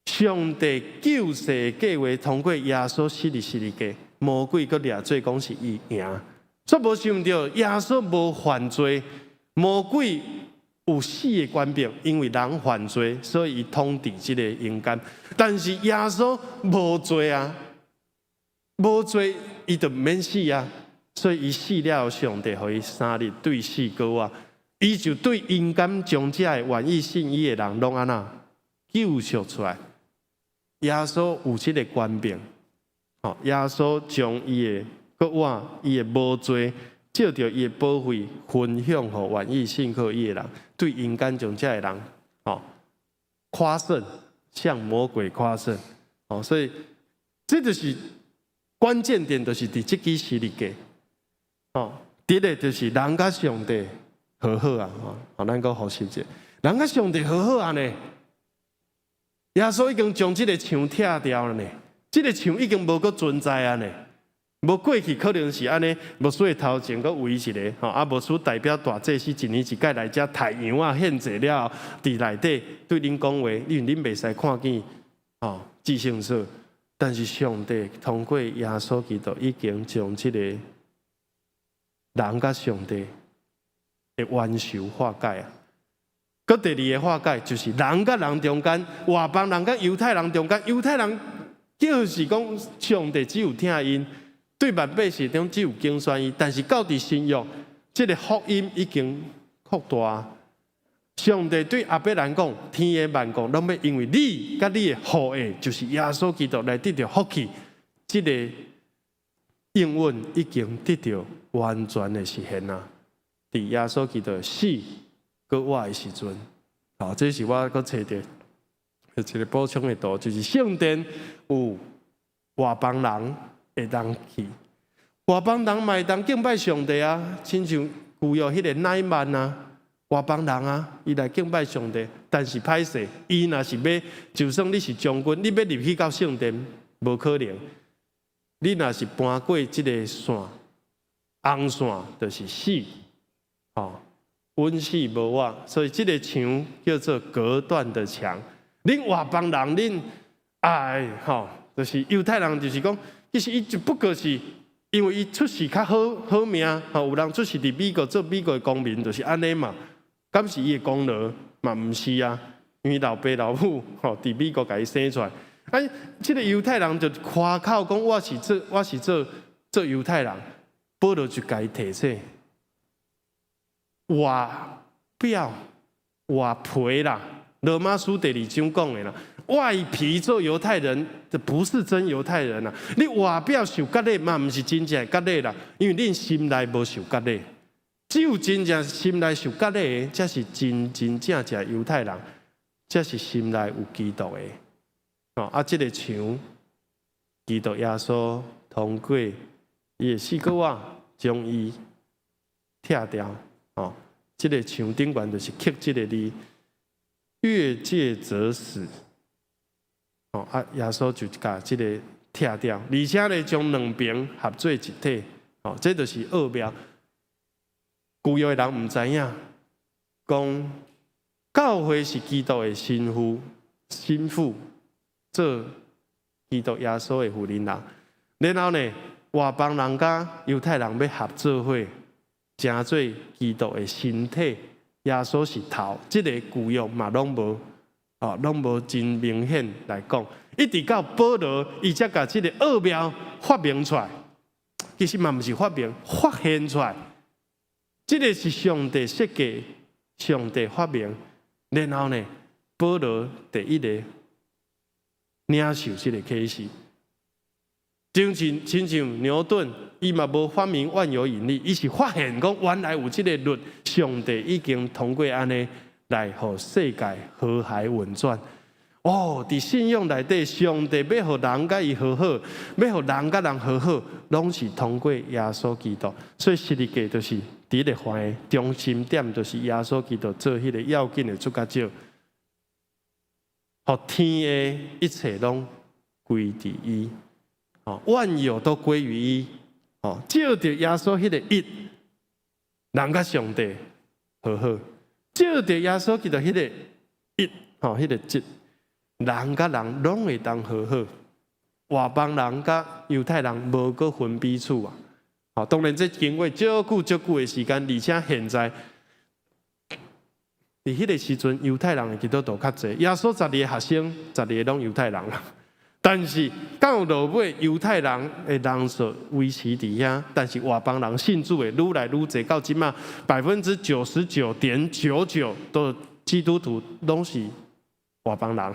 [SPEAKER 3] 上帝救世的计划通过耶稣死里加，魔鬼佮掠做讲是伊赢，煞无想到耶稣无犯罪，魔鬼有死的权柄，因为人犯罪，所以伊统治即个阴间，但是耶稣无罪啊。无罪，伊就免死啊！所以伊死了，上帝互伊3日对死过啊！伊就对阴间将这的愿意信伊的人，拢安那救赎出来。耶稣有这个权柄，吼！耶稣将伊的国我伊的无罪，借着伊的宝血分享互愿意信靠伊的人，对阴间将这的人，吼夸胜，向魔鬼夸胜，哦！所以这就是。关键点就是伫即支实力嘅，哦，第一个就是人甲上帝和好啊，哦，咱讲好实者，人甲上帝和好啊呢，耶稣已经将即个墙拆掉了呢，即个墙已经无搁存在啊呢，无过去可能是安尼，无所以头前搁围一个，吼，啊，无所代表大祭司一年一届来遮太阳啊献祭了，伫内底对恁讲话，因为恁袂使看见，哦，至圣所。但是上帝通过耶稣基督已经将这个人甲上帝的冤仇化解啊。搁第二个化解就是人甲人中间，外邦人甲犹太人中间，犹太人就是讲上帝只有听因，对万百姓中只有敬宣伊，但是到伫新约，这个福音已经扩大。上帝对阿伯兰讲：天的万国拢要因为你甲你的后裔，就是耶稣基督来得到福气。这个应允已经得到完全的实现啦。伫耶稣基督死搁活的时阵，好，这是我搁找到一个补充的图，就是圣殿有外邦人会当去，外邦人嘛会当敬拜上帝啊，亲像旧约迄个乃曼啊。外邦人啊，伊来敬拜上帝，但是歹势，伊若是要，就算你是将军，你要入去到圣殿，无可能。你若是搬过即个线，红线就是死，哦，稳死无活。所以即个墙叫做隔断的墙。恁外邦人，恁吼，就是犹太人，就是讲，其实伊就不过是。因为伊出世较好命，吼，有人出世伫美国做美国的公民，就是安尼嘛。敢是伊的功劳嘛？毋是啊，因为老爸老母吼伫美国甲伊生出来，即个犹太人就夸口讲我是做犹太人，保罗就甲伊提醒，外表外皮啦，罗马书第2章讲的啦，外皮做犹太人，这不是真犹太人啊！你外表受割礼嘛，毋是真正割礼啦，因为恁心内无受割礼。只有真正心内受割礼的，才是真正犹太人，才是心内有基督的。哦，啊，这个墙，基督耶稣通过伊的死骨啊，将伊拆掉。哦，这个墙顶端就是刻这个字：越界者死。哦，啊，耶稣就把这个拆掉，而且呢，将两边合做一体。哦，这就是奥妙。旧约的人唔知影，讲教会是基督的心腹，做基督耶稣的妇人人。然后呢，外邦人甲犹太人要合作伙，成做基督的身体。耶稣是头，这个旧约嘛拢无，哦，拢无真明显来讲。一直到保罗，伊才把这个奥妙发明出来。其实嘛唔是发明，发现出来。这个是上帝设计，上帝发明，然后呢，保罗第一个领受这个启示。亲像牛顿，伊嘛无发明万有引力，伊是发现讲原来有这个律，上帝已经通过安尼来互世界和谐运转。哦，伫信仰内底，上帝要互人甲伊和好，要互人甲人和好，拢是通过耶稣基督。所以实际个就是第一个环的中心点，就是耶稣基督做迄个要紧的主角少。互天的一切拢归伫伊，万有都归于伊。照着耶稣迄个一，人甲上帝和好；照着耶稣基督迄个一，迄个一，人甲人拢会当和好。外邦人甲犹太人无个分彼此啊！当然，这经过足久的时间，而且现在，伫迄个时阵，犹太人的基督徒较济，耶稣12个学生，12个拢犹太人啦。但是到落尾，犹太人的人数维持伫遐，但是外邦人信主的愈来愈济，到即马99.99%都基督徒拢是外邦人。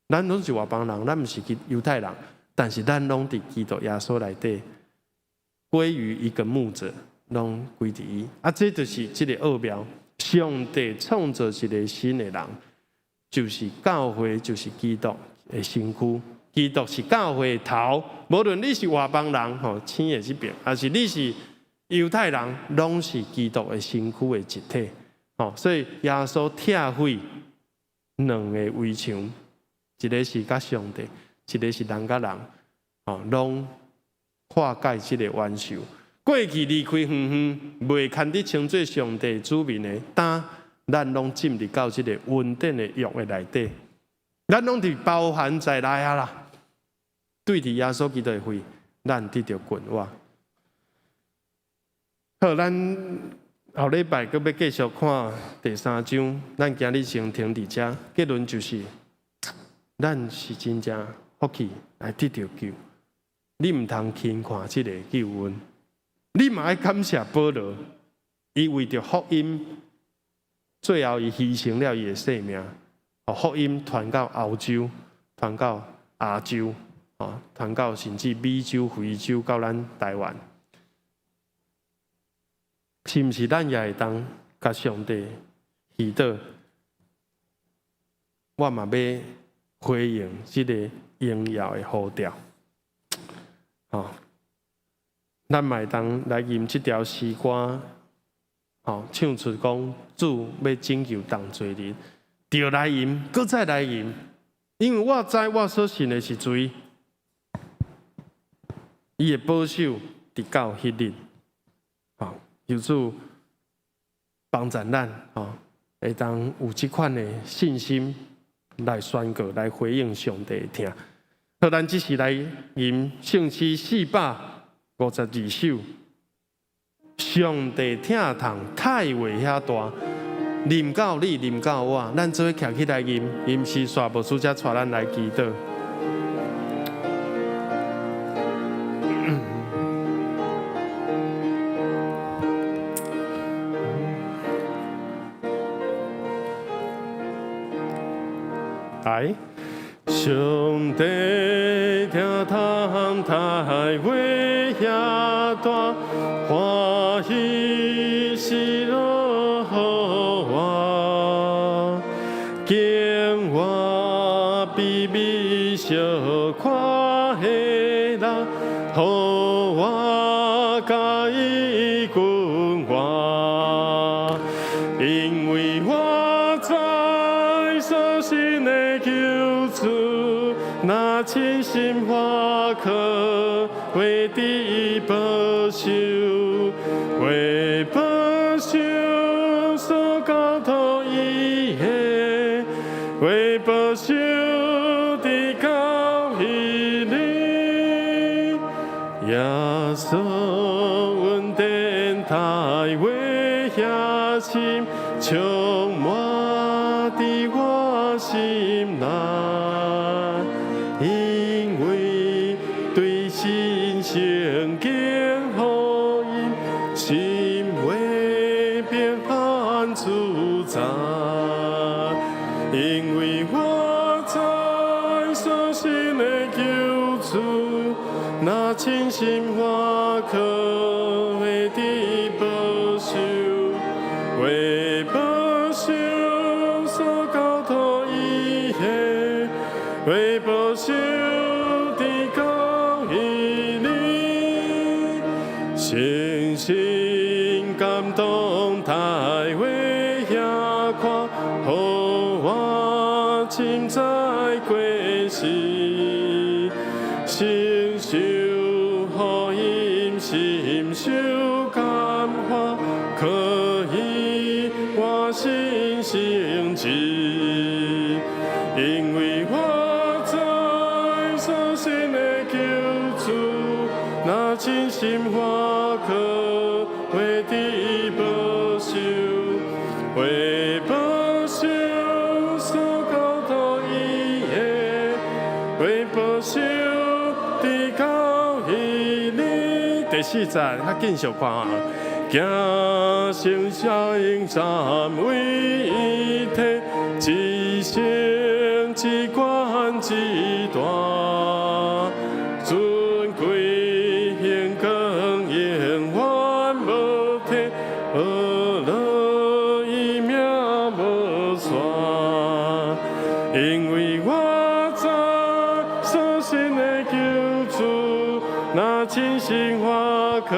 [SPEAKER 3] 咱拢是外邦人，咱毋是犹太人，但是咱拢伫基督耶稣内底，归于一个牧者，拢归伫伊。这就是这个奥妙。上帝创造一个新的人，就是教会，就是基督的身躯。基督是教会的头，无论你是外邦人，青的这边，还是你是犹太人，拢是基督的身躯的一体。所以耶稣拆毁两个围墙。一个是甲上帝，一个是人甲人，拢化解这个冤仇。过去离开远远，未堪得称作上帝子民的，但咱拢进入到这个恩典的约的内底，咱拢伫包含在内啊啦。对伫耶稣基督的会，咱得到quyền話。好，咱后禮拜閣要繼續看第3章，咱今日先停佇遮，結論就是。咱是真正福氣來得到救，你唔通輕看這個救恩，你嘛要感謝保羅，伊為着福音，最後伊犧牲了伊的性命，把福音傳到歐洲，傳到亞洲，傳到甚至美洲、非洲，到咱台灣，是唔是咱也會當甲上帝祈禱？我嘛要。回應這個榮耀的呼召，咱嘛會當來吟這條詩歌，唱出講主要拯救當罪人，就來吟，擱再來吟，因為我知我所信的是水，伊會保守直到迄日，求主幫助咱，會當有這款的信心。來宣告，來回應上帝的聽。好，咱只是來吟聖詩452首。上帝聽堂太話遐大，臨到你，臨到我，咱做伙徛起來吟，吟詩煞無主才帶咱來祈禱。来，上帝聽堂太話遐大，歡喜喜樂予我，敬我比美小看的人，予我甲伊君我，因為我知所信的。那真心話可為地保守，為保守所交託伊的，為保守的交伊哩，耶穌恩典太為遐深，充滿佇我心內。因為我知所信的救主，那真心話可為地保守，為保守所交託伊的，為保守的交伊哩，信心感動太為遐寬。受福音心受感化，可以我心成志，因为我在所信的救主，那真心话可为地保守，为保守所交托伊的，为保守地到伊哩。第4节较继续看啊。行成效应站为一体，一生一关一大，尊贵显光永远无替，何乐伊名无衰，因为我在所信的救主，那真心话可。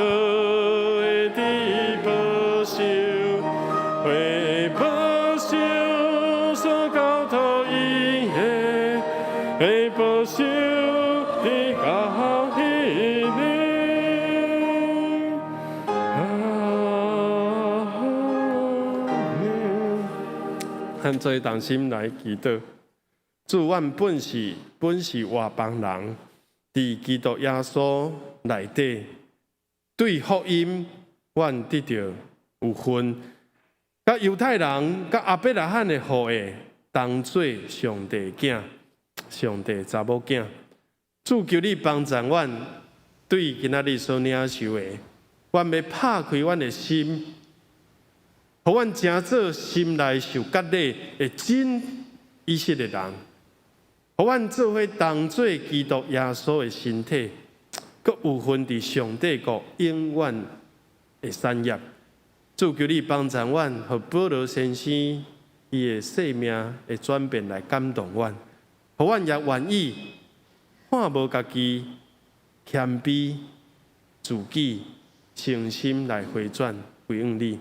[SPEAKER 3] 为保守所交托伊的，为保守你到伊哩。咱做同心来祈祷，主，阮本是外邦人，伫基督耶稣内底，对福音，阮得到有份。甲犹太人、甲阿伯拉罕的后裔，当做上帝囝、上帝查某囝。主求你帮助阮，对今仔日所领受的，阮要拍开阮的心，互阮成做心内受割礼的真意识的人，互阮做伙当做基督耶稣的身体，佮有份伫上帝国永远的产业。主求你帮助阮，和保罗先生伊的生命的转变来感动阮，互阮也愿意看无家己谦卑、自己诚心来回转回应你，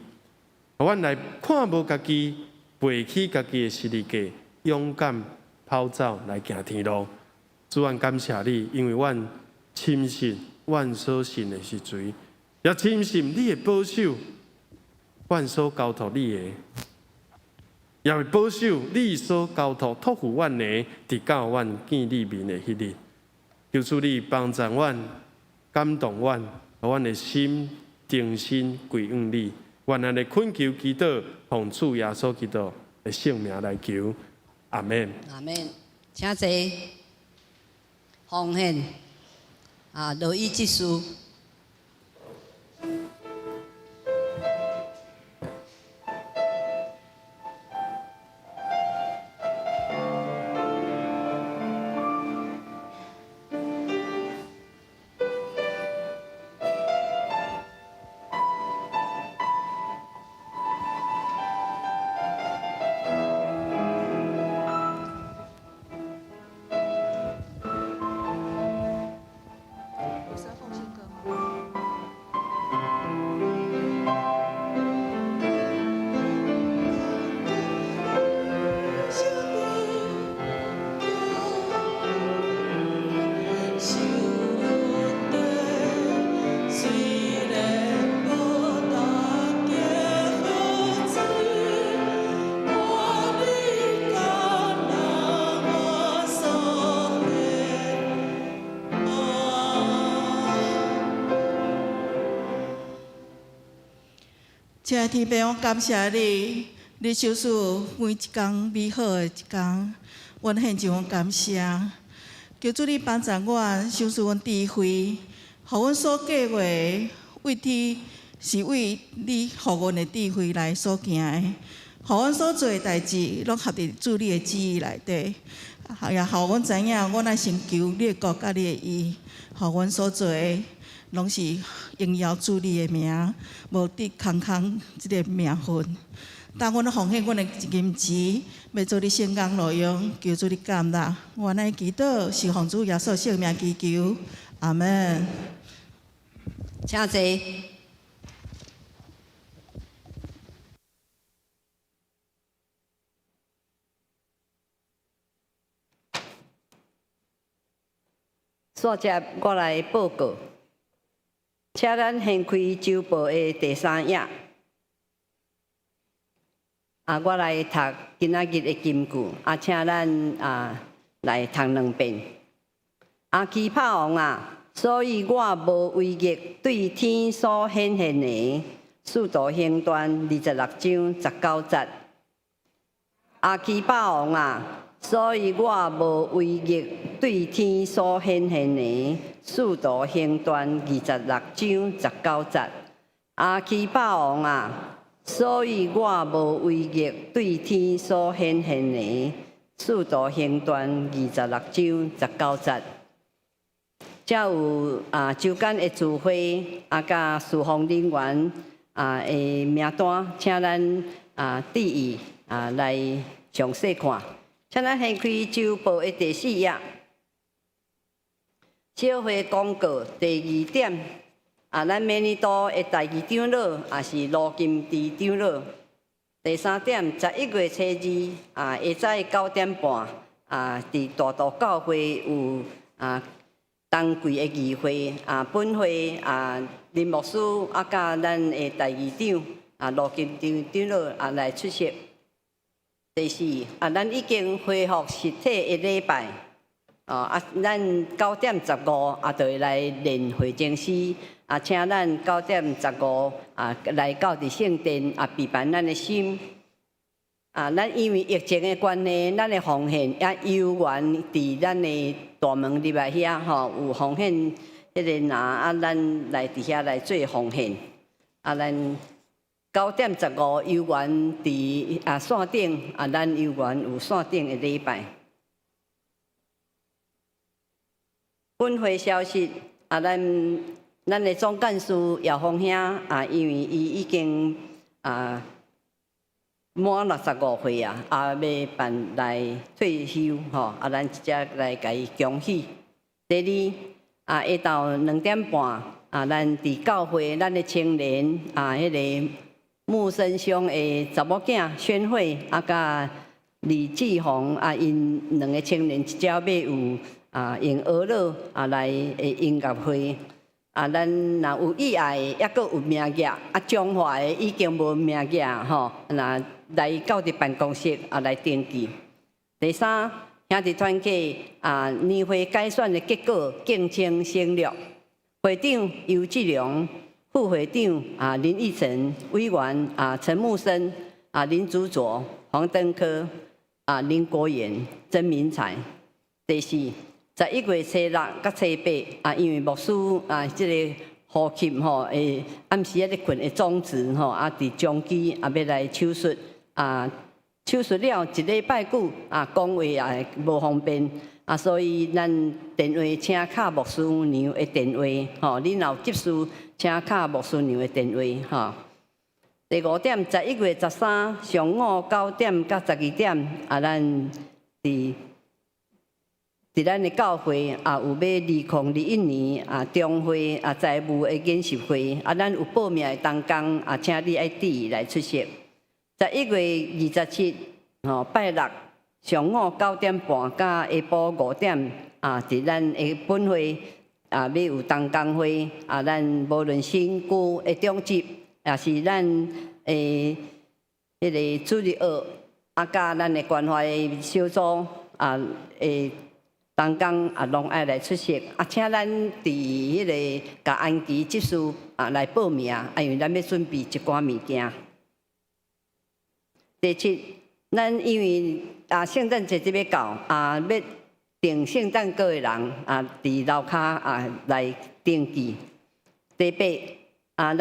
[SPEAKER 3] 互阮来看无家己背起家己的十字架，勇敢跑走来行天路。主，阮感谢你，因为阮深信阮所信的是谁，也深信你的保守。阮所交托你的，也会保守你所交托托付阮的，直到阮见你面的迄日。求主你帮助阮，感动阮，互阮的心定心归向你。愿咱的恳求祈祷，奉主耶稣基督的圣名来求，阿门。
[SPEAKER 2] 阿门。请坐，奉献劳伊之书。
[SPEAKER 4] 亲爱的天父，我感谢你，你手赐每一天美好的一天，阮献上我感谢。求主你帮助我，手赐阮智慧，互阮所计划为天是为你互阮的智慧来所行的，互阮所做的代志拢合伫主你的旨意内底，也互阮知影，阮爱先求你的国甲你的义，互阮所做的拢是荣耀主你的名，无得空空即个名分。当阮奉献阮的金钱，要做你圣工路用，求主你感纳。我来祈祷，是奉主耶稣圣名祈求，阿门。
[SPEAKER 2] 请坐。煞接我来报告，请咱掀开周报的第3页。我来读今仔日的金句，请咱来读2遍。期拍王所以我无违逆对天所显现的。使徒行传26章19节。期拍王所以我无违逆对天所显现的。使徒行传26章19节。期拍王所以我无违逆对天所显现的。使徒行传26章19节。才有周间的聚会甲侍奉人员的名单，请咱注意来详细看。请咱掀开周报的第4页，小会公告第2点。咱明年度的第2长老是罗金枝长老。第3点，11月初2下早9点半伫大道教会有当季的议会本会林牧师甲咱的第2长罗金枝长老来出席。第4咱已经恢复实体的礼拜咱9点15就会来练会经诗请咱9点15来到伫圣殿备办咱的心。咱因为疫情的关系，咱的奉献也悠远伫咱的大门入来遐有奉献迄个拿咱来伫遐来做奉献。咱9点15悠远伫线顶咱悠远有线顶的礼拜。本会消息咱的总干事姚峰兄因为伊已经满65岁要办来退休咱即只来甲伊恭喜。第2下昼2点半咱伫教会咱的青年迄个木生乡的查某囝宣慧甲李志宏因2个青年一只要有用俄乐来音乐会。咱若有意爱的，抑阁有名额中华的已经无名额那来到伫办公室来登记。第3，兄弟团契年会改选的结果竞争胜利。会长尤志良，副会长林义成，委员陈木生、林祖卓、黄登科、林国元、曾明才。第4。11月初6甲初8因为牧师即个呼吸暗时咧困的种子伫中期要来手术手术了1礼拜久讲话也无方便所以咱电话请敲牧师娘的电话恁若有急事请敲牧师娘的电话第5点，11月13上午9点到12点咱伫咱的教会有要2021年中会财务的研习会咱有报名的同工请你爱注意来出席。11月27拜六上午9点半到下晡5点伫咱的本会要有同工会咱无论新旧的中级也是咱的迄个主日学甲咱的关怀小组同工拢爱来出席请咱伫迄个甲安琪执事来报名因为咱要准备一寡物件。第7，咱因为圣诞节即要到要订圣诞歌的人伫楼骹来登记。第8，咱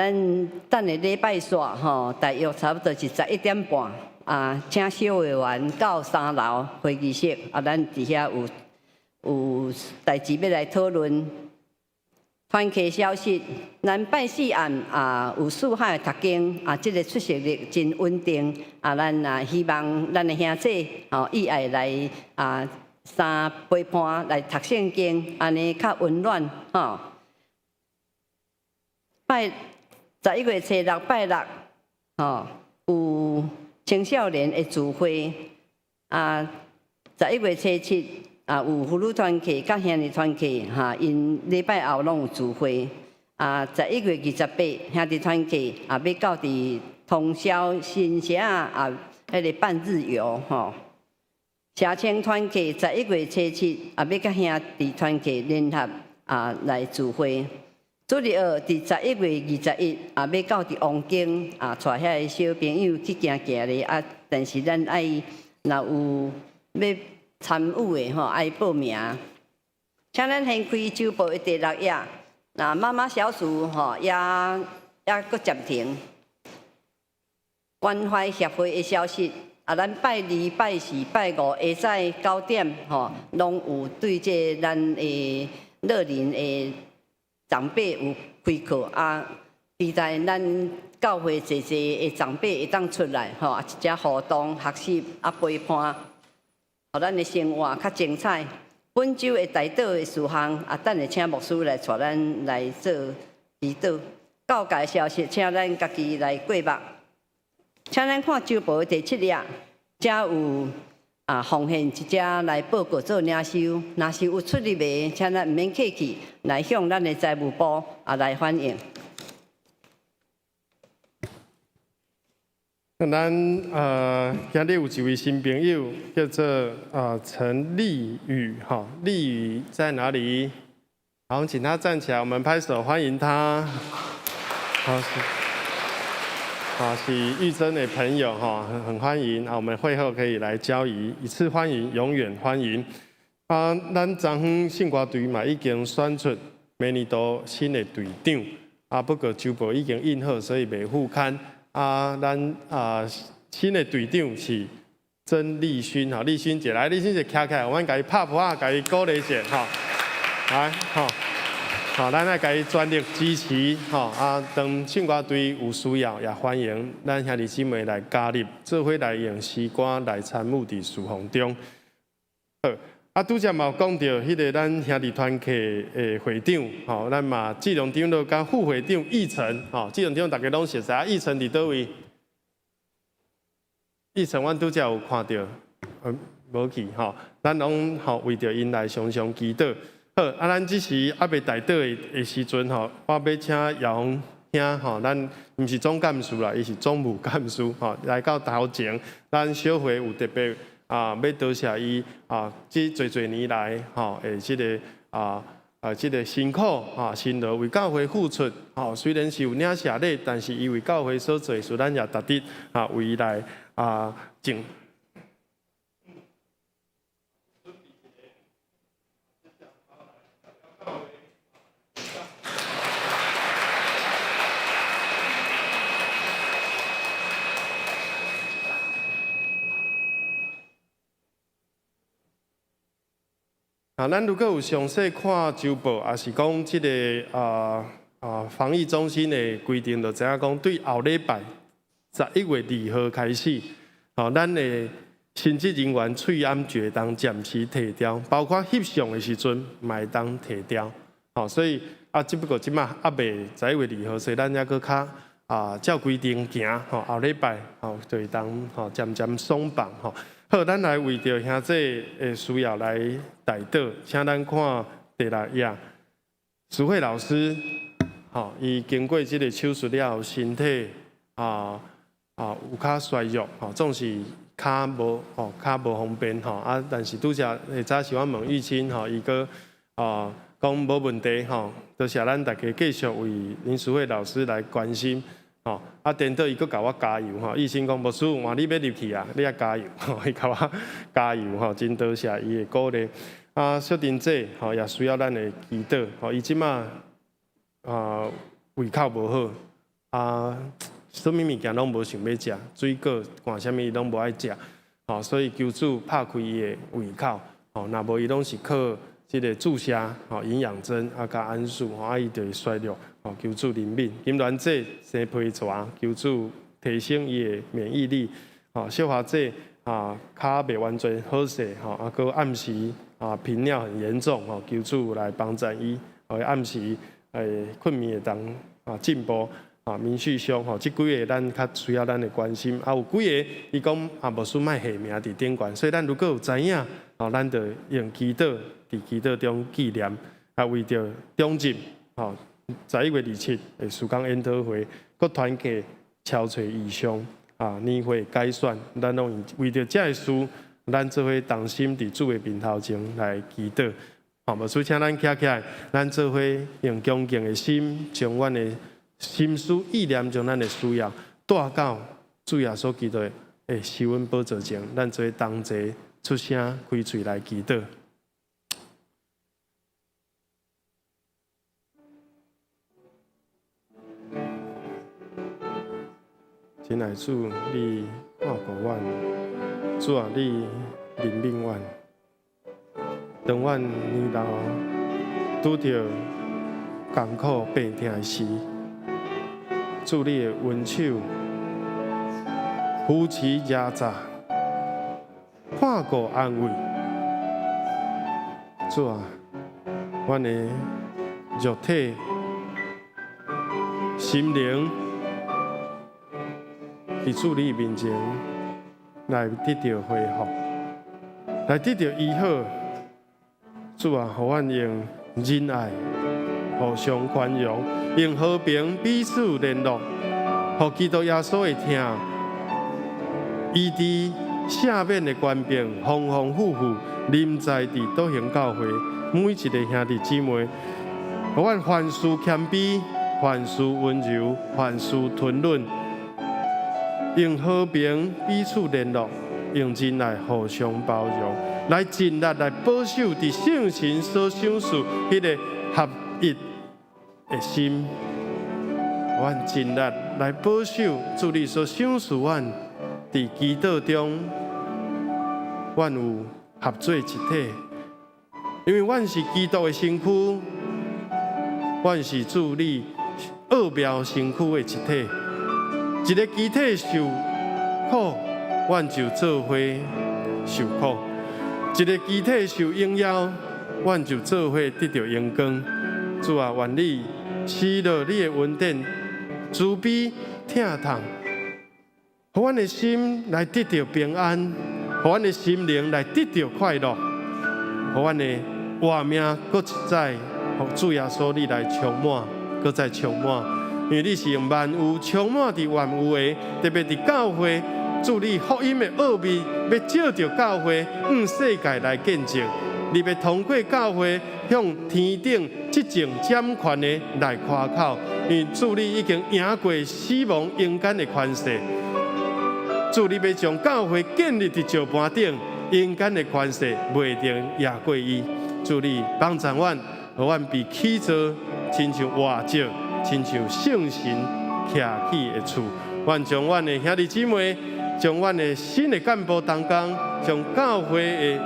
[SPEAKER 2] 等下礼拜煞大约差不多是11点半请小委员到3楼会议室咱伫遐有代志要来讨论。团契消息，咱拜四案有4海读经即个出席率真稳定咱希望咱的兄弟意爱来3陪伴来读圣经，安尼较温暖拜11月初6拜六有青少年的聚会11月初7有妇女团契、甲兄弟团契因礼拜后拢有聚会。11月28，兄弟团契要到伫通宵新社迄个办日游社青团契11月7要甲兄弟团契联合来聚会。主日学伫11月21要到伫王宫带遐个小朋友去行行咧但是咱爱若有要参与的爱报名。请咱先开周报的第6页。那妈妈小组也搁暂停。关怀协会的消息，咱拜2、拜4、拜5下午9点拢有对咱的乐龄的长辈有开课期待咱教会侪的长辈会当出来一只互动学习陪伴，互咱的生活较精彩。本周的代祷的事项等下请牧师来带咱来做祈祷。教界消息，请咱家己来过目。请咱看周报第7页，遮有奉献一只来报告做领收。若是有出入的，请咱毋免客气，来向咱的财务部来反映。
[SPEAKER 3] 咱今日有一位新朋友叫做陈丽宇丽宇在哪里？好，请他站起来，我们拍手欢迎他。是玉珍的朋友很欢迎我们会后可以来交谊，一次欢迎，永远欢迎。咱彰化圣歌队嘛已经选出明年度新的队长不过周报已经印好，所以未副刊。咱新的队长是曾立勋立勋姐来，立勋姐徛起来，我们给伊拍拍，给伊鼓励一下来咱来给伊全力支持当圣歌队有需要，也欢迎咱兄弟姊妹来加入，做伙来用诗歌来参与伫事奉中。好，拄则嘛有讲到迄个咱兄弟团契的会长咱嘛志荣长老甲副会长义成志荣长大家拢熟悉义成伫倒位？义成阮拄则有看到，无去咱拢为着因来常常祈祷。好，咱即时未代祷的时阵我要请姚宏兄咱毋是总干事啦，伊是总务干事来到头前，咱小会有特别要多谢伊即侪年来即个辛苦辛劳为教会付出虽然是有领谢礼，但是伊为教会所做的事，咱也值得为伊来敬。咱如果有详细看周报，也是讲即个防疫中心的规定，就知影讲对后礼拜11月2號开始，咱的新职人员喙安绝当暂时提掉，包括翕相的时阵嘛会当提掉。所以只不过即马未11月2號，所以咱还搁较照规定行，后礼拜就会当渐渐松绑。好，咱来为着兄弟的需要来代祷，请咱看第6页。苏慧老师，伊经过这个手术了后，身体有较衰弱，总是较无方便但是拄则下早是我问玉清伊个讲无问题多谢咱大家继续为林淑慧老师来关心。颠倒伊佫甲我加油医生讲牧师，换你要入去你也加油伊甲我加油真多谢伊的鼓励。小丁姐也需要咱的祈祷伊即马胃口无好什么物件拢无想要食，水果看啥物伊拢无爱食所以求主拍开伊的胃口若无伊拢是靠即个注射营养针加安素伊就会衰弱求主怜悯。金銮姐生皮蛇，求主提升伊的免疫力小华姐脚未完全好势搁暗时频尿很严重求主来帮助伊暗时困眠会当进步民序上即几个咱较需要咱的关心有几个伊讲牧师莫下名伫顶悬，所以咱如果有知影咱就用祈祷伫祈祷中纪念，啊，为着中日11月27的曙光研讨会，各团契敲找意向年会改选，咱拢为着这个事，咱做伙同心伫主的面头前来祈祷。无所以请咱站起来，咱做伙用恭敬的心，将阮的心思意念，将咱的需要带到主耶稣基督的施恩宝座前，咱做伙同齐出声开嘴来祈祷。亲爱的主，你看顾阮，主啊，你怜悯阮。当阮年老拄着艰苦病痛时，主你的恩手扶持压榨，看顾安慰。主啊，阮的肉体、心灵，伫主你面前来得到恢复，来得到医好。主啊，互阮用仁爱、互相宽容，用和平彼此联络，互基督耶稣的听，医治赦免的官兵，丰丰富富临在伫倒行教会每一个兄弟姊妹，互阮凡事谦卑，凡事温柔，凡事吞忍，用和平彼此联络，用仁爱互相包容。来尽力来保守伫圣神所赏赐迄个合一的心，阮尽力来保守主你所赏赐阮伫祈祷中，阮有合做一体，因为阮是基督的身躯，阮是主你奥妙身躯的一体。一个肢体受苦，阮就做伙受苦。一个肢体受荣耀，阮就做伙得到荣光。主啊，愿你赐落你的恩典，慈悲疼痛，互阮的心来得到平安，互阮的心灵来得到快乐，互阮的活命搁一再，互主耶稣你来充满，搁再充满。因为你是用万有充满伫万有的，特别伫教会。主你福音的奥秘，要照着教会世界来见证。你要通过教会向天顶即种掌权的来夸口，因为主你已经赢过死亡阴间的权势。主你要将教会建立伫石盘顶，阴间的权势袂定赢过伊。主你帮助阮，互阮被起造，亲像活石，亲像圣神徛起的厝。愿将阮的兄弟姊妹。将阮的新的干部同工，将教会的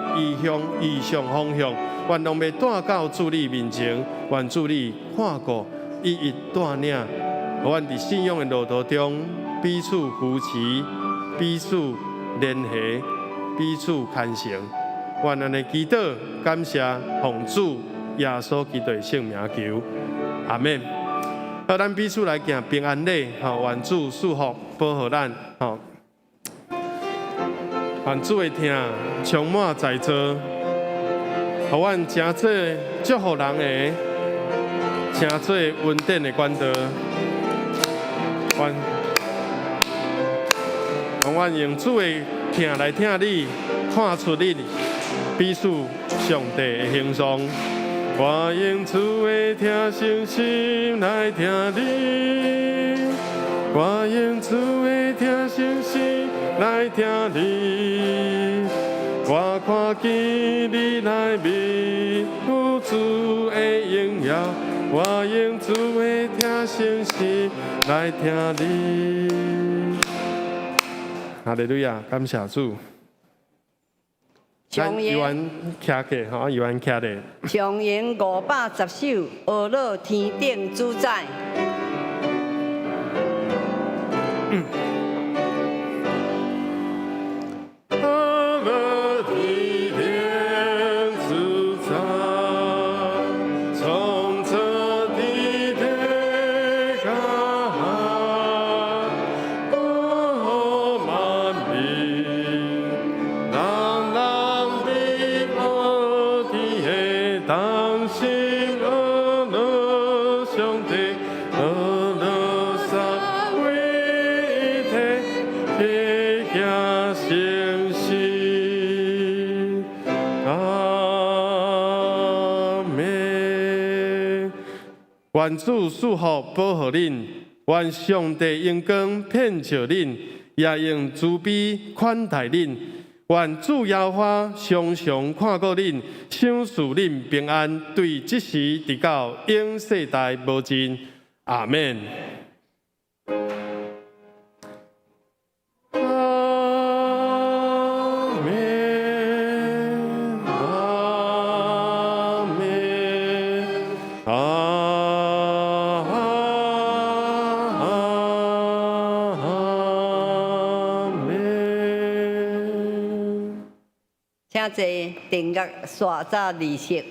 [SPEAKER 3] 意向方向，愿拢要带到主你面前，愿主你看顾，一一带领，互阮伫信仰的路途中彼此扶持，彼此联系，彼此牵成。愿安尼祈祷，感谢奉主耶稣基督的圣名求，阿门。好，咱彼此来行平安礼，愿主祝福保护咱，愿主的听充满在座，互阮真做祝福人的，真做恩典的管道。愿阮用主的听来听你，看出你彼此上帝的形状。我用主的听诚心来听你，我用主的听诚心来听你，我看见你来面有主的荣耀，我用主的听诚心来听你。哈利路亚，感谢主。咱依完徛起，吼，依完徛咧。
[SPEAKER 2] 上演510首，俄勒天顶主宰。
[SPEAKER 3] 愿主赐福保护恁，愿上帝荣光遍照恁，也用慈悲款待恁。愿主耶和华常常看顾恁，赏赐恁平安，对即时直到永世代无尽。阿免。
[SPEAKER 2] 请坐定额刷早仪式。